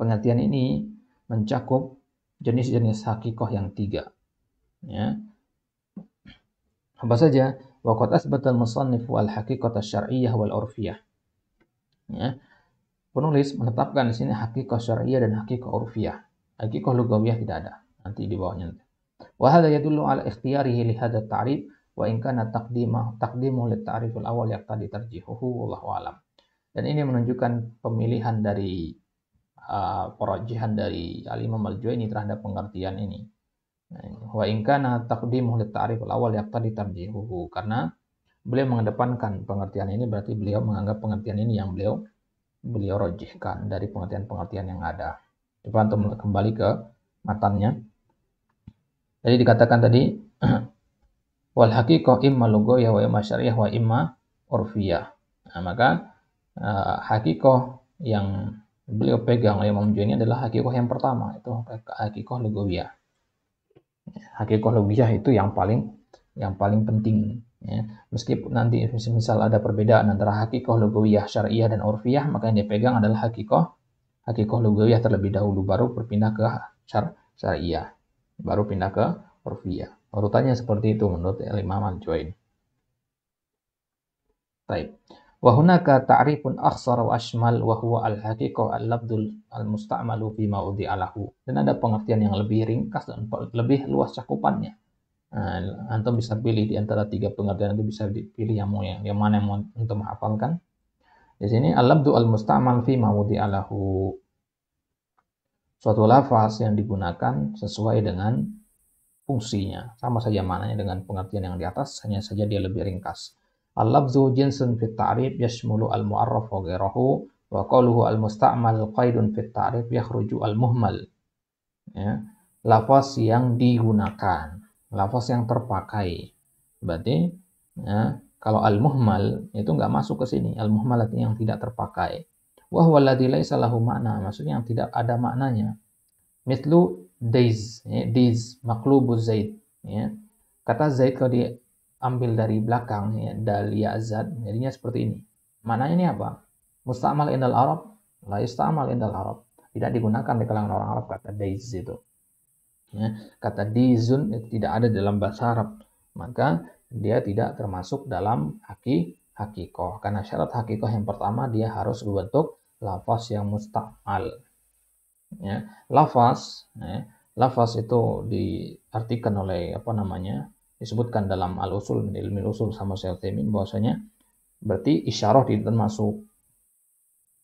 Pengertian ini mencakup jenis-jenis hakikoh yang 3. Ya. Apa saja? Wa qad asbata al-musannif wal haqiqata syar'iyyah wal urfiyah. Ya. Penulis menetapkan di sini hakikah syar'iyyah dan hakikah urfiyah. Hakikah lugawiyah tidak ada. Nanti di bawahnya. Wa hadha yadullu ala ikhtiyarihi li hadha at-ta'rif wa in kana taqdimu lit-ta'rif al-awwal yaqtadi tarjihuhu wallahu alam. Dan ini menunjukkan pemilihan dari perajjihan dari Al-Imam Al-Juwaini terhadap pengertian ini. Wa in kana taqdimu lit-ta'rif al-awwal yaqtadi tarjihuhu, karena beliau mengedepankan pengertian ini berarti beliau menganggap pengertian ini yang beliau rojihkan dari pengertian-pengertian yang ada. Coba untuk kembali ke matannya. Jadi dikatakan tadi wal haqiqah imma lughawiyah wa imma syar'iyyah wa imma urfiyah. Nah, maka haqiqah yang beliau pegang oleh Imam Juwaini adalah haqiqah yang pertama, itu haqiqah lughawiyah. Haqiqah lughawiyah itu yang paling penting. Ya. Meskipun nanti misal ada perbedaan antara haqiqah lughawiyah, syar'iyyah dan urfiyah, maka yang dipegang adalah haqiqah lughawiyah terlebih dahulu, baru berpindah ke syar'iyyah, baru pindah ke urfiyah. Urutannya seperti itu menurut Imam Al-Juwaini. Baik. Wa hunaka ta'rifun akhsar wa ashmal wa huwa al-haqiqah al-lafdul al-musta'malu fi mawdi'a lahu. Dan ada pengertian yang lebih ringkas dan lebih luas cakupannya. Nah, antum bisa pilih di antara 3 pengertian itu, bisa dipilih yang mana yang mau untuk menghafalkan. Di sini al-lafdhu al-musta'mal fi mawdi'a lahu. Suatu lafaz yang digunakan sesuai dengan fungsinya. Sama saja maknanya dengan pengertian yang di atas, hanya saja dia lebih ringkas. Al-lafdhu jinsun fit ta'rif yashmulu al-mu'arraf wa ghayrahu wa qawluhu al-musta'mal qaidun fit ta'rif yakhruju al-muhmal. Ya. Lafaz yang digunakan, lafaz yang terpakai. Berarti ya, kalau al-muhmal itu nggak masuk ke sini. Al-muhmal artinya yang tidak terpakai. Wa huwa alladzi laisa lahu makna, maksudnya yang tidak ada maknanya. Mithlu days, ya, days maqlubu zaid, ya. Kata zaid kalau diambil dari belakang, ya, dal ya zat, jadinya seperti ini. Maknanya ini apa? Musta'mal indal Arab, la yusta'mal indal Arab. Tidak digunakan di kalangan orang Arab kata days itu. Ya, kata dizun tidak ada dalam bahasa Arab, maka dia tidak termasuk dalam hakikoh. Karena syarat hakikoh yang pertama dia harus berbentuk lafaz yang musta'mal. Ya, lafaz itu diartikan oleh disebutkan dalam al-usul, ilmu usul sama Syaikhul bahwasanya berarti isyarah tidak termasuk.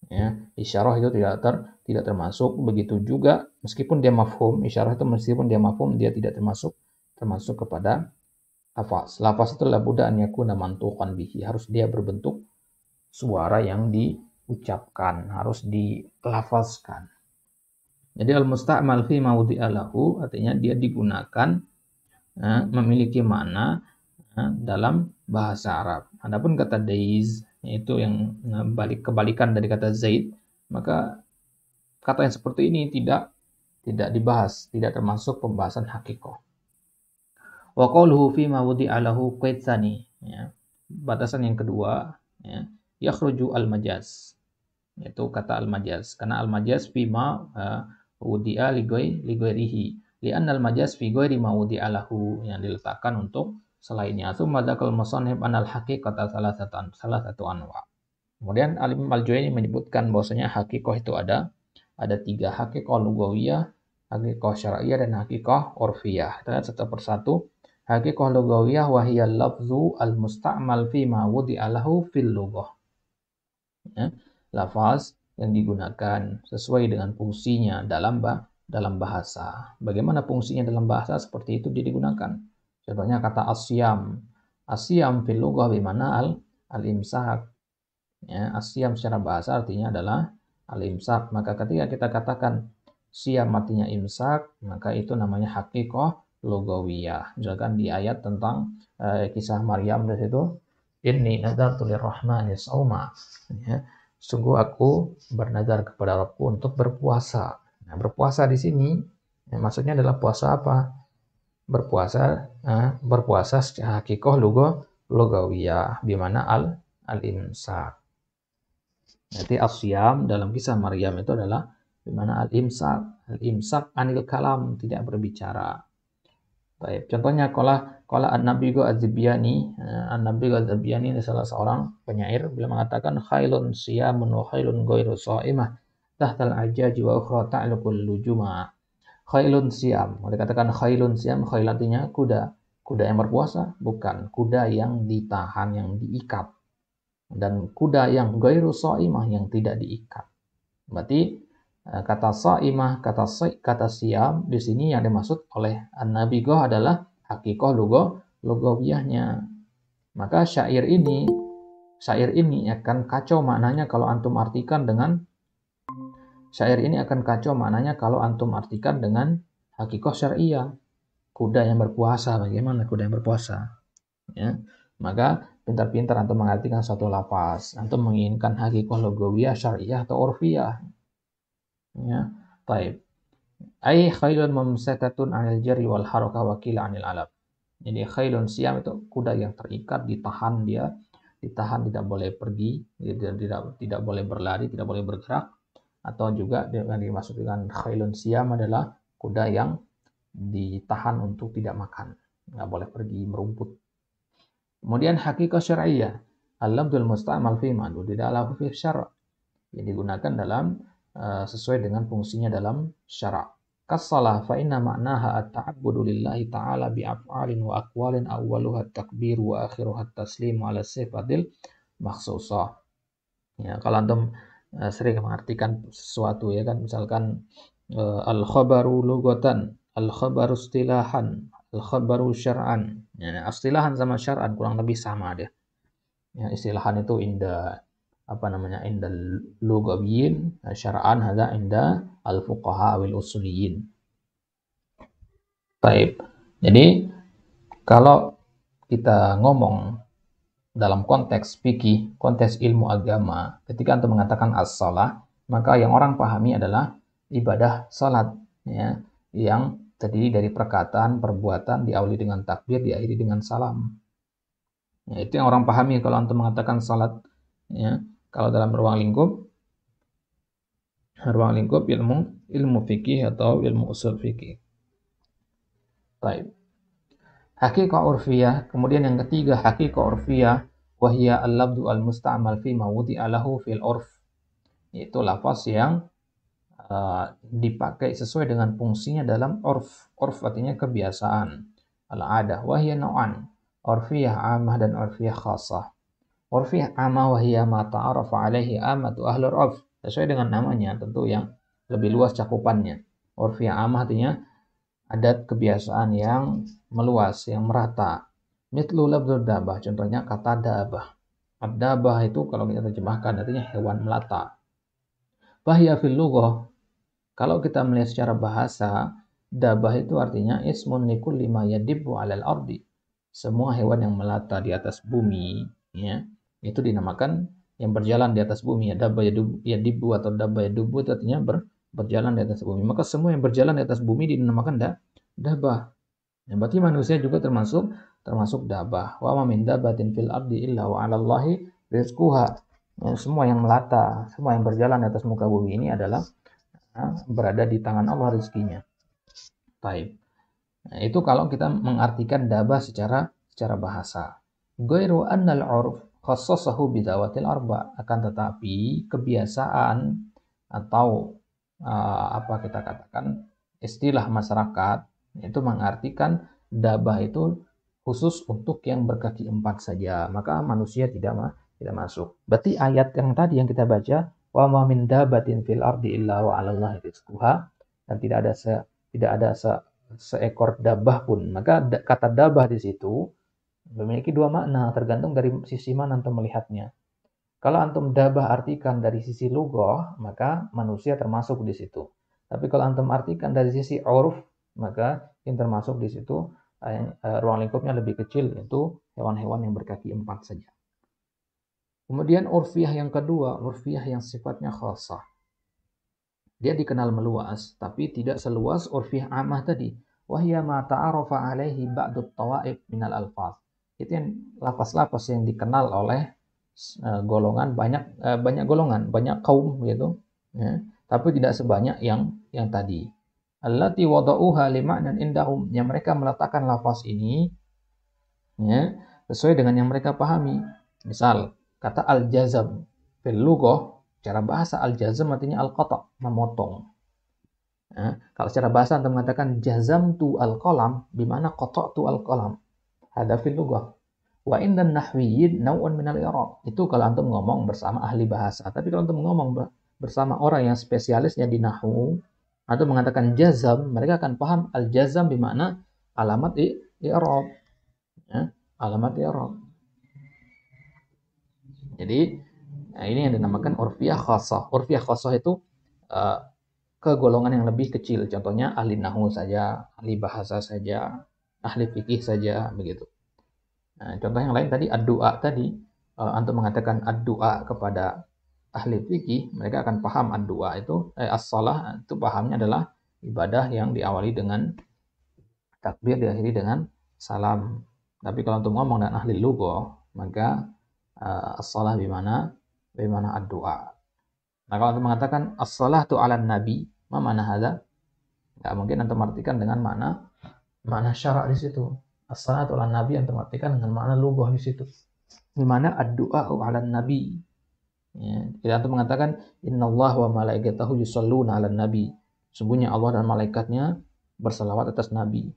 Ya, isyarah itu tidak termasuk. Begitu juga meskipun dia mafhum, isyarah itu meskipun dia mafhum dia tidak termasuk kepada lafaz. Lafaz itu labudda an yakuna mantuqan bihi, harus dia berbentuk suara yang diucapkan, harus dilafazkan. Jadi al-musta'mal fi mawdi'a lahu artinya dia digunakan memiliki makna dalam bahasa Arab. Adapun kata days yaitu yang kebalikan dari kata zaid, maka kata yang seperti ini tidak dibahas, tidak termasuk pembahasan hakikoh. Wa qawluhu fi ma wudi'a lahu qaid tsani, ya. Batasan yang kedua, ya, yakhruju al-majaz. Yaitu kata al-majaz. Karena al-majaz fi ma wudi'a li ghairihi. Li'anna al-majaz fi ghairi ma wudi'a lahu, yang diletakkan untuk selainnya. Tsumma dzakal musannif anal haqiqata salah satu anwa. Kemudian Al-Imam Al-Juwaini menyebutkan bahwasanya hakikoh itu ada 3, hakikoh lugawiyah, hakikoh syar'iyyah, dan hakikoh urfiyah. Kita lihat satu persatu. Hakikoh lugawiyah wa hiya lafzu al-musta'mal fi ma wudi'a lahu fil lughah. Ya, lafaz yang digunakan sesuai dengan fungsinya dalam bahasa. Bagaimana fungsinya dalam bahasa, seperti itu dia digunakan. Contohnya kata asyam. Asyam fil lughah bimana al-imsak. Ya, asyam secara bahasa artinya adalah al-imsak. Maka ketika kita katakan siam artinya imsak, maka itu namanya hakikoh lughawiyah. Misalkan di ayat tentang kisah Maryam dari situ, inni nadartu lirrahmani shauma. Ya, sungguh aku bernazar kepada Rabbku untuk berpuasa. Nah, berpuasa di sini ya, maksudnya adalah puasa apa? Berpuasa secara hakikoh lugawiyah bimana al-imsak. Nanti asyam dalam kisah Maryam itu adalah bimana al-imsak anil kalam, tidak berbicara. Baik, contohnya qala an-nabi az-Zabyani, an-nabi az-Zabyani ini salah seorang penyair, beliau mengatakan khailun siyamun wa khailun ghairu shaimah tahtal ajaji wa ukhra ta'luqul lujuma. Khailun siam, dikatakan khailun siam, khail artinya kuda yang berpuasa, bukan kuda yang ditahan, yang diikat, dan kuda yang ghairu shaimah, yang tidak diikat. Berarti kata shaimah, kata siam di sini yang dimaksud oleh an-nabi adalah hakikoh lugawiyahnya. Maka syair ini akan kacau maknanya kalau antum artikan dengan hakikoh syar'iyah. Kuda yang berpuasa, bagaimana kuda yang berpuasa? Ya, maka pintar-pintar antum mengartikan suatu lafaz. Antum menginginkan hakikoh lugawiyah, syar'iyah atau urfiyah. Ya, baik. Ai khailun mumsatatun 'anil jari wal harakah wa qila 'anil alab. Jadi khailun siam itu kuda yang terikat, ditahan, tidak boleh pergi, tidak boleh berlari, tidak boleh bergerak. Atau juga yang dimaksud dengan khailun siam adalah kuda yang ditahan untuk tidak makan, nggak boleh pergi merumput. Kemudian hakikoh syar'iyyah, al-lafdzul musta'mal fi ma wudida lahu fi syara', yang digunakan dalam sesuai dengan fungsinya dalam syara'. Kas-shalah fa inna ma'naha at-ta'abbudu lillahi ta'ala bi af'alin wa aqwalin awwaluha at-takbir wa akhiruha at-taslimu 'ala sifatil makhsusah. Ya, kalau antum sering mengartikan sesuatu, ya kan, misalkan al-khabaru lughatan, al-khabaru istilahan, al-khabaru syar'an. Ya, istilahan sama syar'an kurang lebih sama dia. Ya, istilahan itu inda lugawiyyin, syar'an hadza inda al-fuqaha wal usuliyyin. Baik. Jadi kalau kita ngomong dalam konteks fikih, konteks ilmu agama, ketika antum mengatakan as-shalah, maka yang orang pahami adalah ibadah salat, ya, yang terdiri dari perkataan, perbuatan, diawali dengan takbir, diakhiri dengan salam. Ya, itu yang orang pahami kalau antum mengatakan salat. Ya, kalau dalam ruang lingkup ilmu fikih atau ilmu usul fikih. Baik. Haqiqah urfiyah, kemudian yang ketiga haqiqah urfiyah, wahya al-labdu al-musta'mal fi mawdi'a lahu fil urf. Yaitu lafaz yang dipakai sesuai dengan fungsinya dalam urf. Urf artinya kebiasaan, al-adah, wahya nau'an, urfiyah amah dan urfiyah khasah. Urfiyah amah wahya ma ta'arafa alaihi amatu ahlul urf. Sesuai dengan namanya tentu yang lebih luas cakupannya. Urfiyah amah artinya adat kebiasaan yang meluas, yang merata. Mitlu labdul dabah, contohnya kata dabah. Ad-dabah itu kalau kita terjemahkan artinya hewan melata. Bahya fil lughah, kalau kita melihat secara bahasa, dabah itu artinya ismun likulli ma yadibbu 'alal ardi. Semua hewan yang melata di atas bumi, ya, itu dinamakan yang berjalan di atas bumi. Ya, dabah yadibbu atau dabah yadubu itu artinya berjalan di atas bumi. Maka semua yang berjalan di atas bumi dinamakan dabah. Ya, berarti manusia juga termasuk dabah. Wa ma min dabatin fil ardi illa wa 'alallahi rizquha. Ya, semua yang melata, semua yang berjalan di atas muka bumi ini adalah berada di tangan Allah rezekinya. Baik. Nah, itu kalau kita mengartikan dabah secara bahasa. Ghairu annal 'urf khassasahu bidawatil arba, akan tetapi kebiasaan atau apa kita katakan istilah masyarakat itu mengartikan dabah itu khusus untuk yang berkaki empat saja, maka manusia tidak masuk. Berarti ayat yang tadi yang kita baca, wa ma min dabatin fil ardi illa wa 'alallahi rizquha, dan tidak ada seekor dabah pun, maka kata dabah di situ memiliki dua makna tergantung dari sisi mana antum melihatnya. Kalau antum dabah artikan dari sisi lughah, maka manusia termasuk di situ. Tapi kalau antum artikan dari sisi urf, maka yang termasuk di situ ruang lingkupnya lebih kecil, yaitu hewan-hewan yang berkaki empat saja. Kemudian urfiyah yang kedua, urfiyah yang sifatnya khasah. Dia dikenal meluas, tapi tidak seluas urfiyah amah tadi. Wahya ma ta'arafa alaihi ba'dut tawa'ib minal alfaz. Itu yang lafaz-lafaz yang dikenal oleh golongan banyak golongan, banyak kaum gitu, ya. Tapi tidak sebanyak yang tadi. Allati wada'uha lima'nan indahum, yang mereka meletakkan lafaz ini, ya, sesuai dengan yang mereka pahami. Misal kata al-jazam fil lughah, cara bahasa al-jazam artinya al-qata', memotong. Ya, kalau secara bahasa Anda mengatakan jazamtu al-qalam, bimana qata'tu al-qalam. Hada fil lughah. Wa indan nahwiyyin naw'un minal i'rab. Itu kalau antum ngomong bersama ahli bahasa. Tapi kalau antum ngomong bersama orang yang spesialisnya di nahwu, atau mengatakan jazam, mereka akan paham al-jazam bermakna alamat i'rab. Ya, alamat i'rab. Jadi, nah ini yang dinamakan urfiyah khassah. Urfiyah khassah itu ke golongan yang lebih kecil. Contohnya ahli nahwu saja, ahli bahasa saja, ahli fikih saja, begitu. Nah, contoh yang lain tadi ad-du'a tadi, antum mengatakan ad-du'a kepada ahli fikih, mereka akan paham ad-du'a itu as-shalah itu pahamnya adalah ibadah yang diawali dengan takbir, diakhiri dengan salam. Tapi kalau antum ngomong dengan ahli lughah, maka as-shalah bimana ad-du'a. Nah, kalau antum mengatakan as-salatu 'alan nabi, ma mana hada? Enggak mungkin antum artikan dengan makna syara' di situ. As-salatu 'alan nabi antum artikan dengan makna lughah di situ. Di mana ad-du'a 'alan nabi. Ya, kita antum mengatakan innallaha wa malaikatahu yusholluna 'alan nabi. Sungguhnya Allah dan malaikatnya bersalawat atas nabi.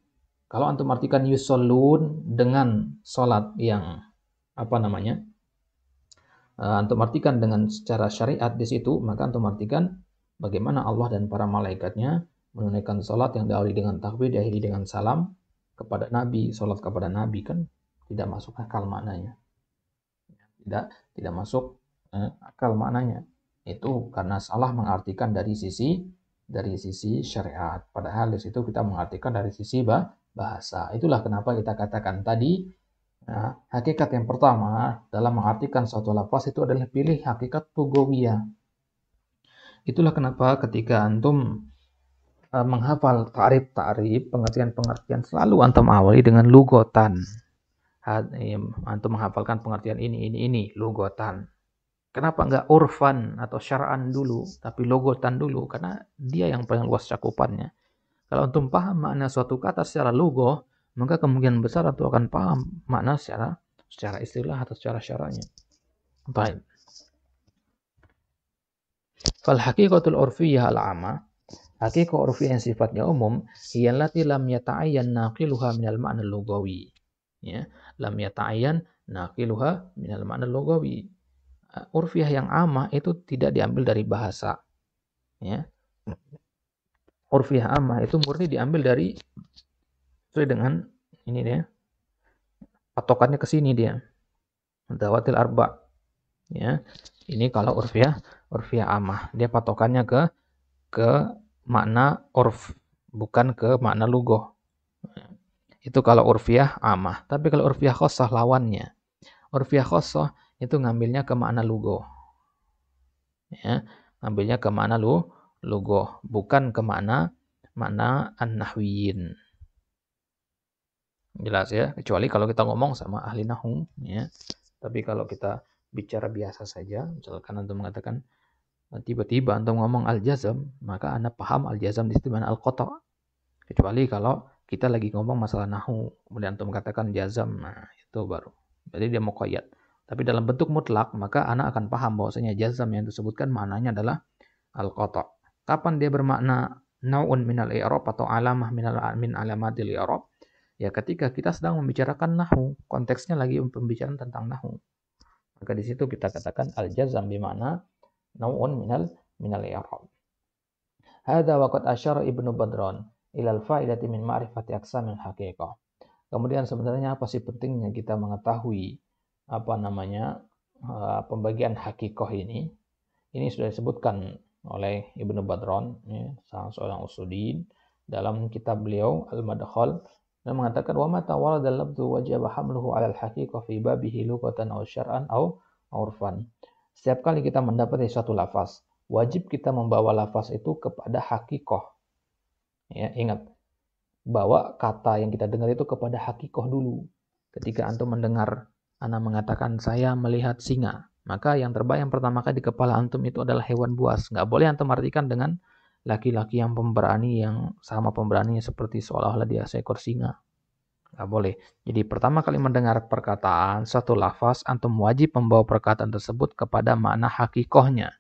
Kalau antum artikan yushollun dengan salat yang antum artikan dengan secara syariat di situ, maka antum artikan bagaimana Allah dan para malaikatnya menunaikan salat yang diawali dengan takbir, diakhiri dengan salam kepada Nabi. Salat kepada Nabi kan tidak masuk akal maknanya. Tidak masuk akal maknanya. Itu karena salah mengartikan dari sisi syariat. Padahal di situ kita mengartikan dari sisi bahasa. Itulah kenapa kita katakan tadi Nah, hakikat yang pertama dalam mengartikan suatu lafaz itu adalah pilih hakikat lugawiyah. Itulah kenapa ketika antum menghafal ta'rif-ta'rif, pengertian-pengertian selalu antum awali dengan lugotan. Antum menghafalkan pengertian ini, lugotan. Kenapa enggak urfan atau syara'an dulu, tapi logotan dulu? Karena dia yang paling luas cakupannya. Kalau antum paham makna suatu kata secara logo, maka kemungkinan besar antum akan paham makna secara istilah atau secara syara'nya. Baik. Fal haqiqatul urfiyyah al-'amma, haqiqah urfiyah yang sifatnya umum, hiyallati lam yata'ayyan naqiluha minal ma'na lugawi. Ya, lam yata'ayyan naqiluha minal ma'na lugawi. Urfiah yang amah itu tidak diambil dari bahasa. Ya. Urfiah amah itu murni diambil dari sesuai dengan ini dia. Patokannya ke sini dia. Dawatil arba. Ya. Ini kalau urfiah amah, dia patokannya ke makna urf, bukan ke makna lugoh. Itu kalau urfiah amah. Tapi kalau urfiah khossah lawannya. Urfiah khossah itu ngambilnya ke makna lugoh. Ya, ngambilnya ke makna lugoh, bukan ke makna an-nahwiyin. Jelas ya, kecuali kalau kita ngomong sama ahli nahwu ya. Tapi kalau kita bicara biasa saja, misalkan antum mengatakan tiba-tiba antum ngomong al-jazm, maka Anda paham al-jazm di situ mana al-qata'. Kecuali kalau kita lagi ngomong masalah nahwu, kemudian antum mengatakan jazm, nah itu baru. Jadi dia muqayyad. Tapi dalam bentuk mutlak, maka anak akan paham bahwasanya jazm yang disebutkan maknanya adalah al-qata'. Kapan dia bermakna nau'un minal i'rab atau alamah min alamatil i'rab? Ya ketika kita sedang membicarakan nahwu, konteksnya lagi pembicaraan tentang nahwu. Maka di situ kita katakan al-jazm bermakna nau'un minal i'rab. Hadza waqad asyara Ibnu Badran ila al-fa'idati min ma'rifati aqsamil haqiqah. Kemudian sebenarnya apa sih pentingnya kita mengetahui pembagian hakikoh ini? Ini sudah disebutkan oleh Ibnu Badran, ya, salah seorang usuluddin, dalam kitab beliau Al-Madkhal, dan mengatakan wa mata warada al-lafdhu wajaba hamluhu 'ala al-haqiqah fi babihi lughatan aw syar'an aw urfan. Setiap kali kita mendapati satu lafaz, wajib kita membawa lafaz itu kepada hakikoh. Ya, ingat, bawa kata yang kita dengar itu kepada hakikoh dulu. Ketika antum mendengar ana mengatakan saya melihat singa, maka yang terbayang pertama kali di kepala antum itu adalah hewan buas. Nggak boleh antum artikan dengan laki-laki yang pemberani, yang sama pemberaninya seperti seolah-olah dia seekor singa. Nggak boleh. Jadi pertama kali mendengar perkataan, satu lafaz, antum wajib membawa perkataan tersebut kepada makna hakikohnya.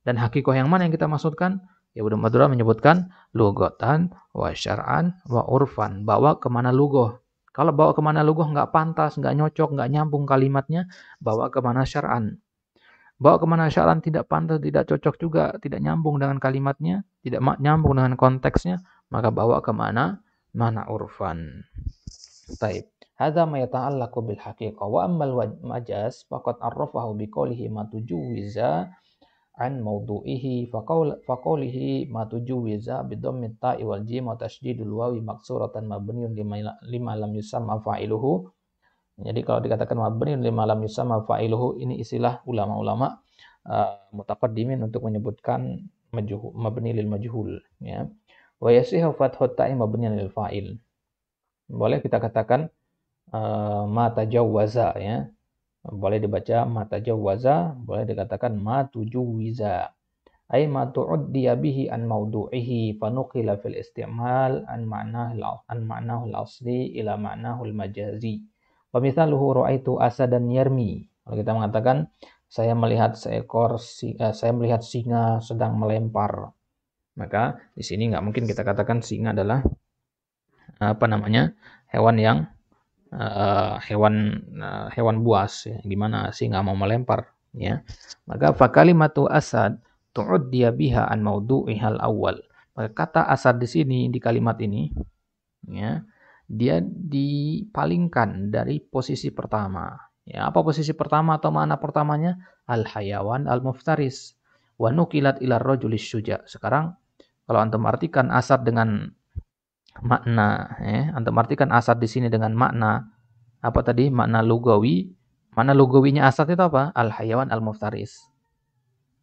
Dan hakikoh yang mana yang kita maksudkan? Ya Ibnu Badran menyebutkan lugotan, wa syar'an, wa urfan. Bawa kemana lugoh. Kalau bawa kemana lugoh nggak pantas, nggak nyocok, nggak nyambung kalimatnya, bawa kemana syar'an. Bawa kemana syar'an tidak pantas, tidak cocok juga, tidak nyambung dengan kalimatnya, tidak nyambung dengan konteksnya, maka bawa kemana urfan. Taib. Hadza ma yata'allaqu bil haqiqah wa ammal majaz faqad arrafahu biqoulihi ma tujuwiza an mawdu'ihi faqaulihi ma tujuwiza bidhammi ta'i wal jim wa tasydidul wawi maksuratan mabniun lima lam yusamma fa'iluhu. Jadi kalau dikatakan mabniun lima lam yusamma fa'iluhu, ini istilah ulama-ulama mutaqaddimin untuk menyebutkan mabni lil majhul ya. Wa yasihu fathu ta'i mabniyan lil fa'il. Boleh kita katakan ma tajawwaza ya. Boleh dibaca ma tajawwaza, boleh dikatakan ma tujuwiza. Ay ma tu'addiya bihi an mawdu'ihi fanuqila fil isti'mal an ma'nahu al-asli ila ma'nahu al-majazi. Wa mithaluhu ra'aitu asadan yarmi. Kalau kita mengatakan saya melihat singa sedang melempar. Maka di sini nggak mungkin kita katakan singa adalah hewan yang hewan buas ya, gimana sih nggak mau melempar ya. Maka fa kalimatu asad tu'addiya biha an mawdu'ihal awal. Maka kata asad di sini di kalimat ini ya, dia dipalingkan dari posisi pertama. Ya, apa posisi pertama atau makna pertamanya? Al hayawan al muftaris wa nukilat ila rajulis syuja. Sekarang kalau antum artikan asad dengan makna, antum artikan asad di sini dengan makna apa tadi makna lugawi. Makna lugawinya asad itu apa? Al-hayawan al-muftaris.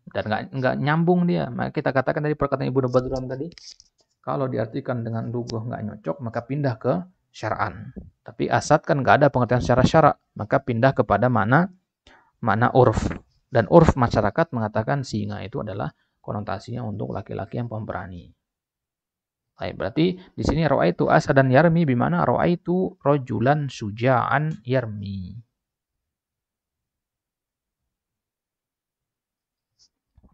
Dan nggak nyambung dia. Maka kita katakan dari perkataan Ibnu Badran tadi, kalau diartikan dengan lugah nggak nyocok, maka pindah ke syara'an. Tapi asad kan nggak ada pengertian secara syara', maka pindah kepada mana urf. Dan urf masyarakat mengatakan singa itu adalah konotasinya untuk laki-laki yang pemberani. Baik, berarti di sini ra'aitu asadan yarmi bimana ra'aitu rajulan syuja'an yarmi.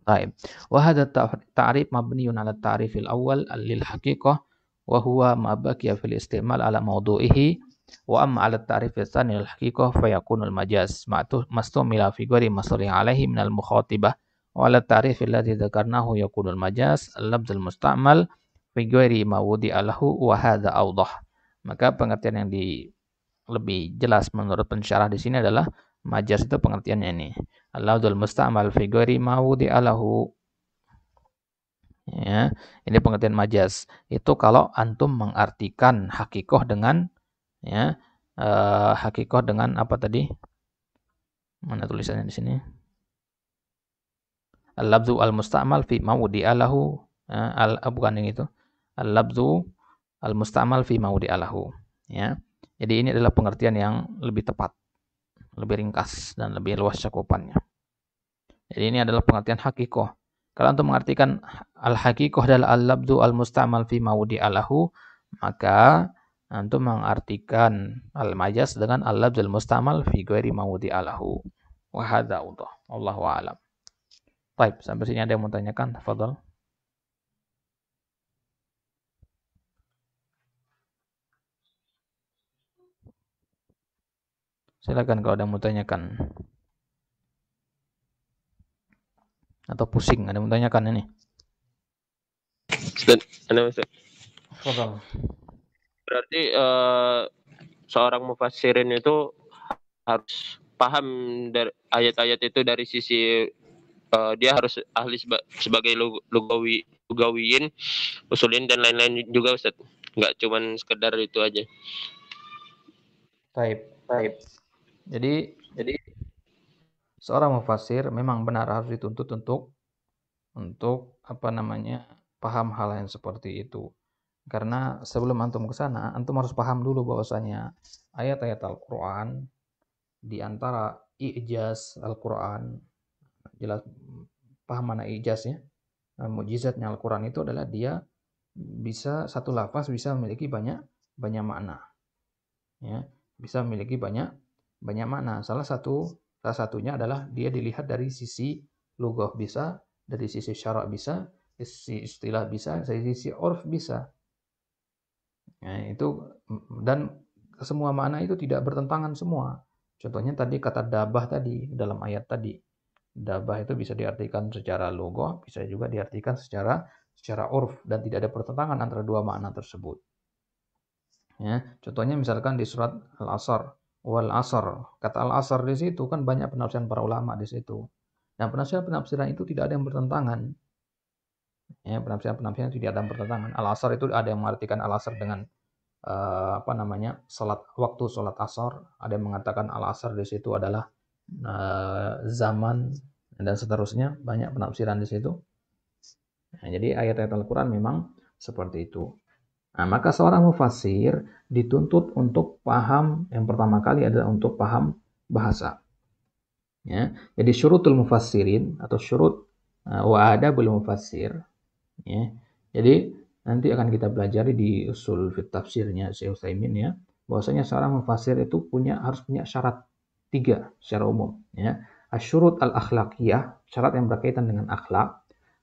Baik. Wa hadha ta'rif mabniyun 'ala at-ta'rif al-awwal lil haqiqah wa huwa ma baqiya fil istimal 'ala mawdu'ihi wa amma 'ala at-ta'rif ats-tsani lil haqiqah fa yakunu al-majaz mastumila fi ghairi masdari 'alaihi min al-mukhatibah wa 'ala at-ta'rif alladhi dzakarnahu yakunu al-majaz al-lafz al-musta'mal fi ghairi ma wudi'a lahu wa hadha awdah. Maka pengertian yang lebih jelas menurut pensyarah di sini adalah majaz itu pengertiannya ini. Al-lafzul musta'mal fi ghairi ma wudi'a lahu. Ya, ini pengertian majaz. Itu kalau antum mengartikan hakikoh dengan hakikoh dengan apa tadi? Mana tulisannya di sini? Al-lafzu al-musta'mal fi ma wudi'a lahu. Bukan yang itu. Al-lafzu al-musta'mal fi ma wudi'a lahu. Ya. Jadi ini adalah pengertian yang lebih tepat, lebih ringkas dan lebih luas cakupannya. Jadi ini adalah pengertian hakikoh. Kalau untuk mengartikan al-hakikoh adalah al-labdu al-musta'mal fi mawdi'a lahu, maka untuk mengartikan al-majaz dengan al-labdu al-musta'mal fi ghairi mawdi'a lahu. Wa hadza wallahu a'lam. Baik, sampai sini ada yang mau tanyakan? Tafadhol. Silakan kalau ada yang mau tanyakan. Atau pusing, ada yang mau tanyakan ini? Ustaz. Berarti seorang mufassirin itu harus paham dari ayat-ayat itu dari sisi dia harus ahli sebagai lugawiyin, usulin dan lain-lain juga Ustaz. Nggak cuman sekedar itu aja. Baik. Jadi seorang mufassir memang benar harus dituntut untuk paham hal yang seperti itu. Karena sebelum antum ke sana, antum harus paham dulu bahwasanya ayat-ayat Al-Qur'an di antara i'jaz Al-Qur'an, jelas paham mana i'jaznya? Mukjizatnya Al-Qur'an itu adalah dia bisa satu lafaz bisa memiliki banyak makna. Ya, bisa memiliki banyak makna. Salah satunya adalah dia dilihat dari sisi lughah bisa, dari sisi syara' bisa, dari sisi istilah bisa, dari sisi urf bisa. Nah, itu dan semua makna itu tidak bertentangan semua. Contohnya tadi kata dabah tadi dalam ayat tadi. Dabah itu bisa diartikan secara lughah, bisa juga diartikan secara urf dan tidak ada pertentangan antara dua makna tersebut. Ya, contohnya misalkan di surat Al-Asr, wal asr. Kata al-asr di situ kan banyak penafsiran para ulama di situ. Dan penafsiran itu tidak ada yang bertentangan. Ya, penafsiran tidak ada yang bertentangan. Al-asr itu ada yang mengartikan al-asr dengan waktu salat asar. Ada yang mengatakan al-asr di situ adalah zaman dan seterusnya. Banyak penafsiran di situ. Nah, jadi ayat-ayat Al-Qur'an memang seperti itu. Nah, maka seorang mufassir dituntut untuk paham, yang pertama kali adalah untuk paham bahasa. Ya, jadi syurutul mufassirin atau syurut wa adabul mufassir. Ya, jadi nanti akan kita pelajari di usul fit tafsirnya Syekh Utsaimin ya, bahwasanya seorang mufassir itu harus punya syarat 3 secara umum. Ya, asyurut al-akhlaqiyah, syarat yang berkaitan dengan akhlak,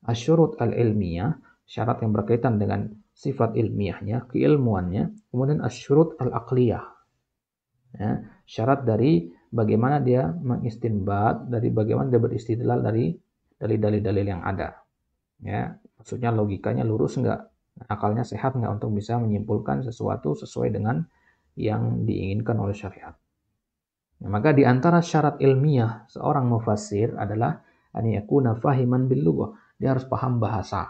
asyurut al-ilmiyah, syarat yang berkaitan dengan sifat ilmiahnya, keilmuannya, kemudian asyurut al-aqliyah. Ya, syarat dari bagaimana dia mengistinbat, dari bagaimana dia beristidlal dari dalil-dalil yang ada. Ya, maksudnya logikanya lurus enggak, akalnya sehat enggak untuk bisa menyimpulkan sesuatu sesuai dengan yang diinginkan oleh syariat. Nah, maka di antara syarat ilmiah seorang mufassir adalah an yakuna fahiman bil lughah. Dia harus paham bahasa.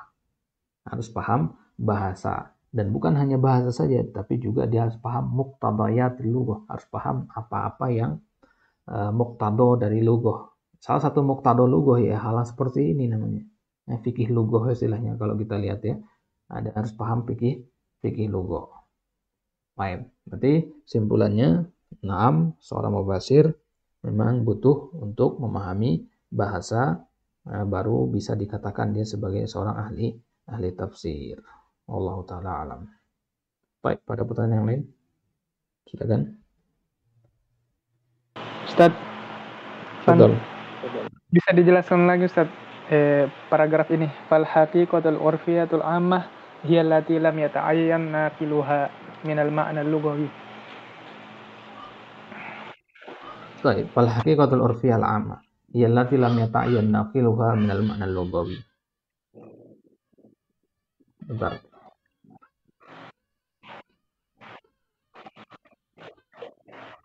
Harus paham bahasa. Dan bukan hanya bahasa saja, tapi juga dia harus paham muqtadayat lughah, harus paham apa-apa yang muqtado dari lughah. Salah satu muqtado lughah ya hal seperti ini namanya. Fikih lughah istilahnya kalau kita lihat ya. Ada harus paham fikih lughah. Baik, berarti simpulannya, seorang mufasir memang butuh untuk memahami bahasa baru bisa dikatakan dia sebagai seorang ahli tafsir. Wallahu taala alam. Baik, pada pertanyaan yang lain, silakan. Ustaz, Betul. bisa dijelaskan lagi Ustaz paragraf ini? Fal haqiqatul urfiyatul ammah hiya allati lam yata'ayyan naqiluha minal ma'na lughawi. Baik, fal haqiqatul urfiyal ammah hiya allati lam yata'ayyan naqiluha minal ma'na lughawi. Bentar.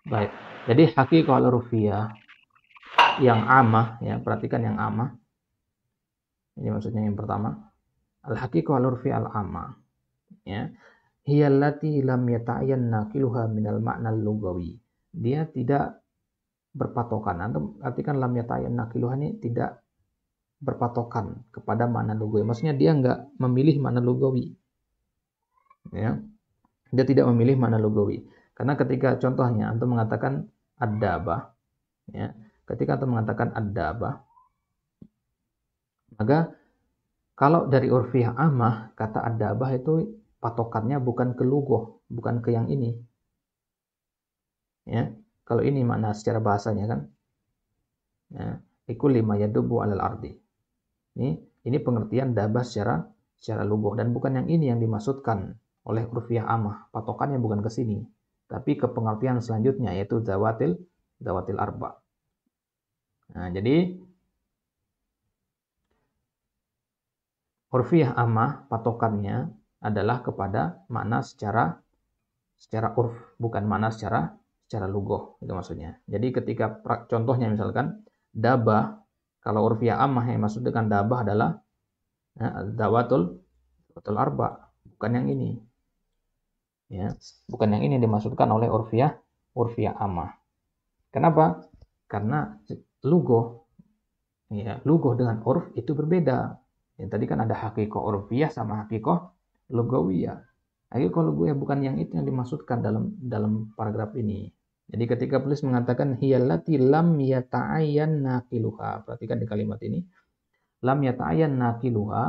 Baik. Jadi haqiqah al-urfiyah yang amah ya, perhatikan yang amah. Ini maksudnya yang pertama. Al-haqiqah al-urfiyah al-amah ya. Hiya allati lam yata'ayyan naqiluha minal ma'na lughawi. Dia tidak berpatokan. Antum artikan lam yata'ayyan naqiluha ini tidak berpatokan kepada makna lughawi. Maksudnya dia enggak memilih makna lughawi. Ya. Dia tidak memilih makna lughawi. Karena ketika contohnya antum mengatakan ad-dabah ya, ketika antum mengatakan ad-dabah, maka kalau dari urfiyah amah kata ad-dabah itu patokannya bukan ke lughah, bukan ke yang ini. Ya, kalau ini makna secara bahasanya kan. Ya, ikul lima yadubu alal ardi. Ini pengertian dabah secara lughah dan bukan yang ini yang dimaksudkan oleh urfiyah amah. Patokannya bukan ke sini, tapi ke pengertian selanjutnya yaitu zawatil arba. Nah, jadi urfiyah amah patokannya adalah kepada makna secara urf, bukan makna secara lughah, itu maksudnya. Jadi ketika contohnya misalkan dabah, kalau urfiyah amah yang maksud dengan dabah adalah zawatul arba, bukan yang ini. Ya, bukan yang ini dimaksudkan oleh urfiyah amah. Kenapa? Karena lughah ya, lughah dengan urf itu berbeda. Yang tadi kan ada haqiqah urfiyah sama haqiqah lughawiyah. Haqiqah lughawiyah bukan yang itu yang dimaksudkan dalam paragraf ini. Jadi ketika penulis mengatakan hiyallati lam yata'ayyan naqiluha, perhatikan di kalimat ini. Lam yata'ayyan naqiluha,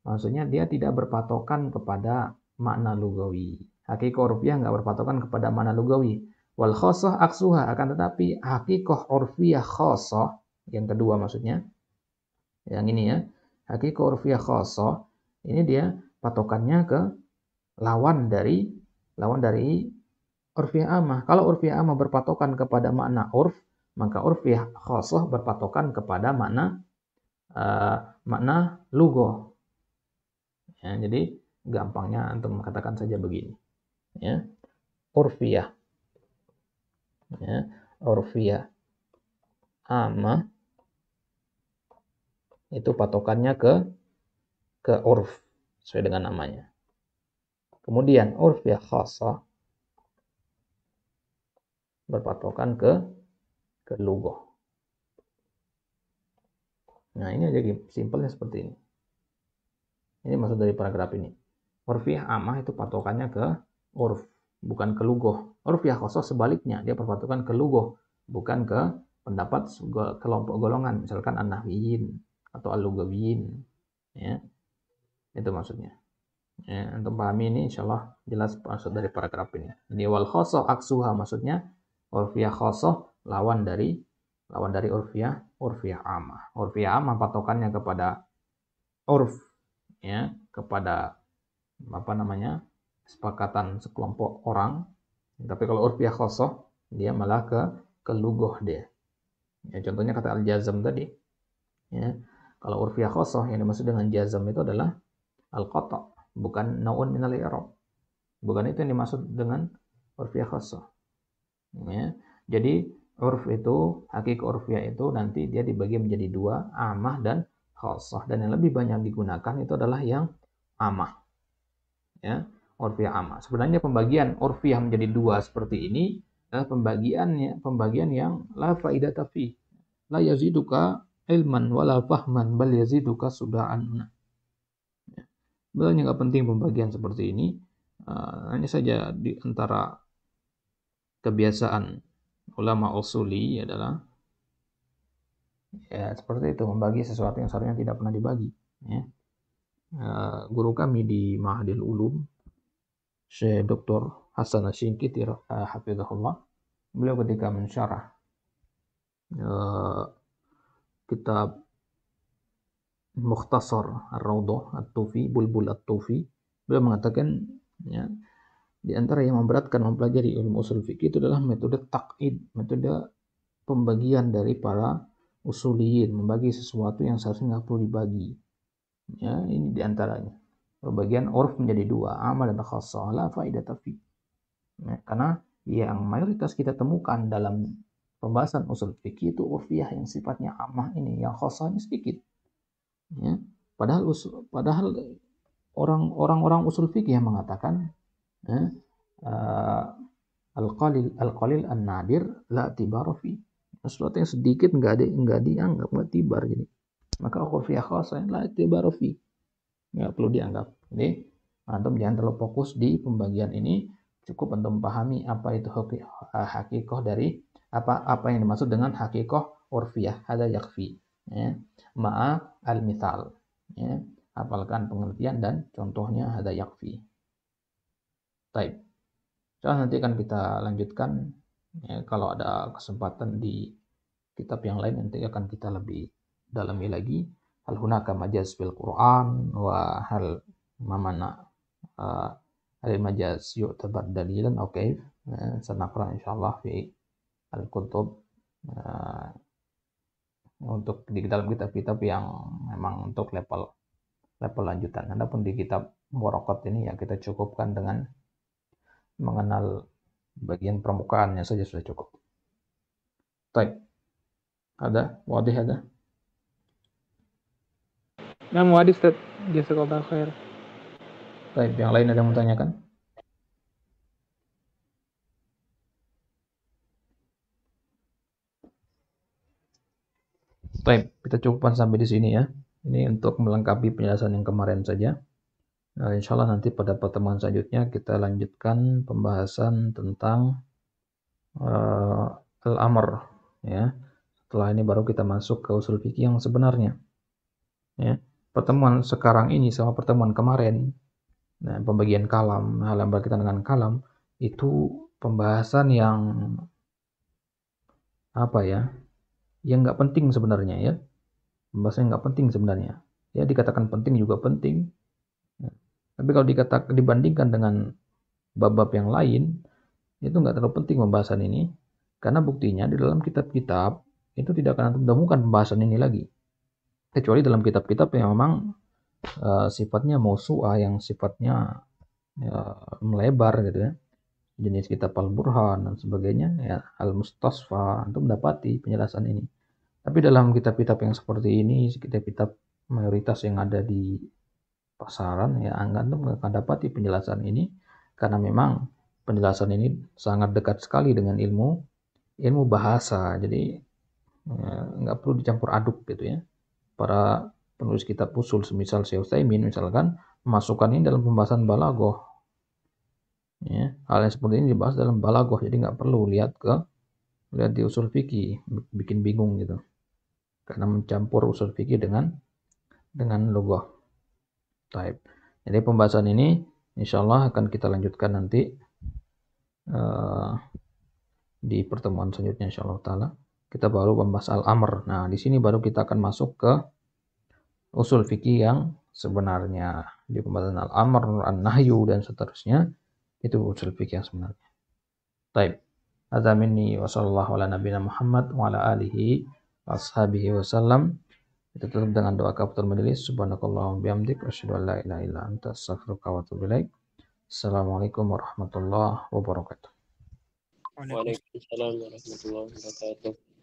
maksudnya dia tidak berpatokan kepada makna lughawi. Haqiqah urfiyah enggak berpatokan kepada makna lughawi. Wal khassah aksuha, akan tetapi haqiqah urfiyah khassah yang kedua maksudnya. Yang ini ya. Haqiqah urfiyah khassah, ini dia patokannya ke lawan dari urfiyah amah. Kalau urfiyah amah berpatokan kepada makna urf, maka urfiyah khassah berpatokan kepada makna lughah. Ya, jadi gampangnya antum katakan saja begini. Ya. Urfiyah. Ya, urfiyah amah itu patokannya ke urf sesuai dengan namanya. Kemudian urfiyah khassah berpatokan ke lughah. Nah, ini jadi simpelnya seperti ini. Ini maksud dari paragraf ini. Urfiyah amah itu patokannya ke urf, bukan ke lughah. Urfiyah khassah sebaliknya, dia berpatokan ke lughah, bukan ke pendapat kelompok golongan, misalkan an-nahwiyin atau al-lughawiyin. Ya. Itu maksudnya. Ya, untuk pahami ini insyaallah jelas maksud dari paragraf ini. Jadi wal khassah aksuha maksudnya urfiyah khassah lawan dari urfiyah amah. Urfiyah amah patokannya kepada urf ya, kepada kesepakatan sekelompok orang. Tapi kalau urfiyah khassah dia malah ke lughah dia. Ya, contohnya kata al-jazm tadi. Ya. Kalau urfiyah khassah yang dimaksud dengan jazm itu adalah al-qata', bukan naun minal i'rab. Bukan itu yang dimaksud dengan urfiyah khassah. Ya. Jadi urf itu, haqiqah urfiyah itu nanti dia dibagi menjadi dua, amah dan khassah. Dan yang lebih banyak digunakan itu adalah yang amah. Ya. urfiyah ammah. Sebenarnya pembagian urfiyah menjadi dua seperti ini adalah pembagian yang la faidata fi. La yaziduka ilman wala fahman bal yaziduka suda'an. Sebenarnya nggak penting pembagian seperti ini. Hanya saja di antara kebiasaan ulama usuli adalah ya seperti itu, membagi sesuatu yang seharusnya tidak pernah dibagi. Ya. Guru kami di Ma'hadil Ulum, Syekh Dr. Hasan Asy-Syinkiti hafizahullah, beliau ketika mensyarah kitab Mukhtasar Ar-Raudhah At-Tufi, Bulbul At-Tufi, beliau mengatakan ya, di antara yang memberatkan mempelajari ilmu usul fikih itu adalah metode taqid, metode pembagian dari para usuliyin, membagi sesuatu yang seharusnya nggak perlu dibagi. Ya, ini di antaranya. Pembagian urf menjadi dua, amal dan khassah, la faidata fi. Ya, karena yang mayoritas kita temukan dalam pembahasan usul fikih itu urfiyah yang sifatnya amah ini, yang khassahnya sedikit. Ya, padahal orang-orang usul fikih yang mengatakan al-qalil an-nadir la tibara fi. Sesuatu yang sedikit enggak dianggap, enggak tibar jadi. Maka urfiyah khassah la tibara fi. Enggak perlu dianggap. Jadi antum jangan terlalu fokus di pembagian ini, cukup antum pahami apa itu hakikoh dari apa yang dimaksud dengan hakikoh urfiyah, hada yakfi. Ya. Ma'a al-mithal. Ya. Hafalkan pengertian dan contohnya hada yakfi. Baik. Nanti akan kita lanjutkan ya, kalau ada kesempatan di kitab yang lain nanti akan kita lebih dalami lagi. Hal hunaka majaz bil Quran wa hal mamana hal majaz yu'tabar dalilan aw kaif. Sanaqra insyaallah fi al-kutub untuk di dalam kitab-kitab yang memang untuk level lanjutan. Adapun di kitab Muraqat ini ya kita cukupkan dengan mengenal bagian permukaannya saja sudah cukup. Baik. Ada? Wadih ada? Nah, wadih Ustaz. Jazakallahu khair. Baik, yang lain ada yang menanyakan? Baik, kita cukupkan sampai di sini ya. Ini untuk melengkapi penjelasan yang kemarin saja. Nah, insya Allah nanti pada pertemuan selanjutnya kita lanjutkan pembahasan tentang al-amr ya. Setelah ini baru kita masuk ke usul fikih yang sebenarnya. Ya. Pertemuan sekarang ini sama pertemuan kemarin, nah, pembagian kalam, hal yang berkaitan dengan kalam itu pembahasan yang apa ya? Yang nggak penting sebenarnya ya. Pembahasan yang nggak penting sebenarnya. Ya dikatakan penting juga penting. Tapi kalau dibandingkan dengan bab-bab yang lain, itu nggak terlalu penting pembahasan ini. Karena buktinya di dalam kitab-kitab itu tidak akan menemukan pembahasan ini lagi. Kecuali dalam kitab-kitab yang memang sifatnya mausu'ah, yang sifatnya melebar gitu ya. Jenis kitab Al-Burhan dan sebagainya, ya, Al-Mustasfa, untuk mendapati penjelasan ini. Tapi dalam kitab-kitab yang seperti ini, kitab-kitab mayoritas yang ada di pasaran, ya antum akan dapati penjelasan ini, karena memang penjelasan ini sangat dekat sekali dengan ilmu bahasa. Jadi nggak perlu dicampur aduk gitu ya. Para penulis kitab usul semisal Syekh Utsaimin misalkan memasukkan ini dalam pembahasan balaghah. Ya, hal yang seperti ini dibahas dalam balaghah, jadi nggak perlu lihat di usul fikih, bikin bingung gitu. Karena mencampur usul fikih dengan lughah. Taib. Jadi pembahasan ini insyaallah akan kita lanjutkan nanti di pertemuan selanjutnya insyaallah taala. Kita baru membahas al-amr. Nah, di sini baru kita akan masuk ke usul fikih yang sebenarnya. Di pembahasan al-amr, an-nahyu dan seterusnya itu usul fikih yang sebenarnya. Taib. Hadza minni wa sallallahu ala nabiyina Muhammad wa ala alihi wa ashabihi wasallam. Kita tutup dengan doa kafatul majelis. Subhanakallahumma bihamdik asyhadu an la ilaha illa anta astaghfiruka wa atubu ilaik. Assalamualaikum warahmatullahi wabarakatuh. Waalaikumsalam warahmatullahi wabarakatuh.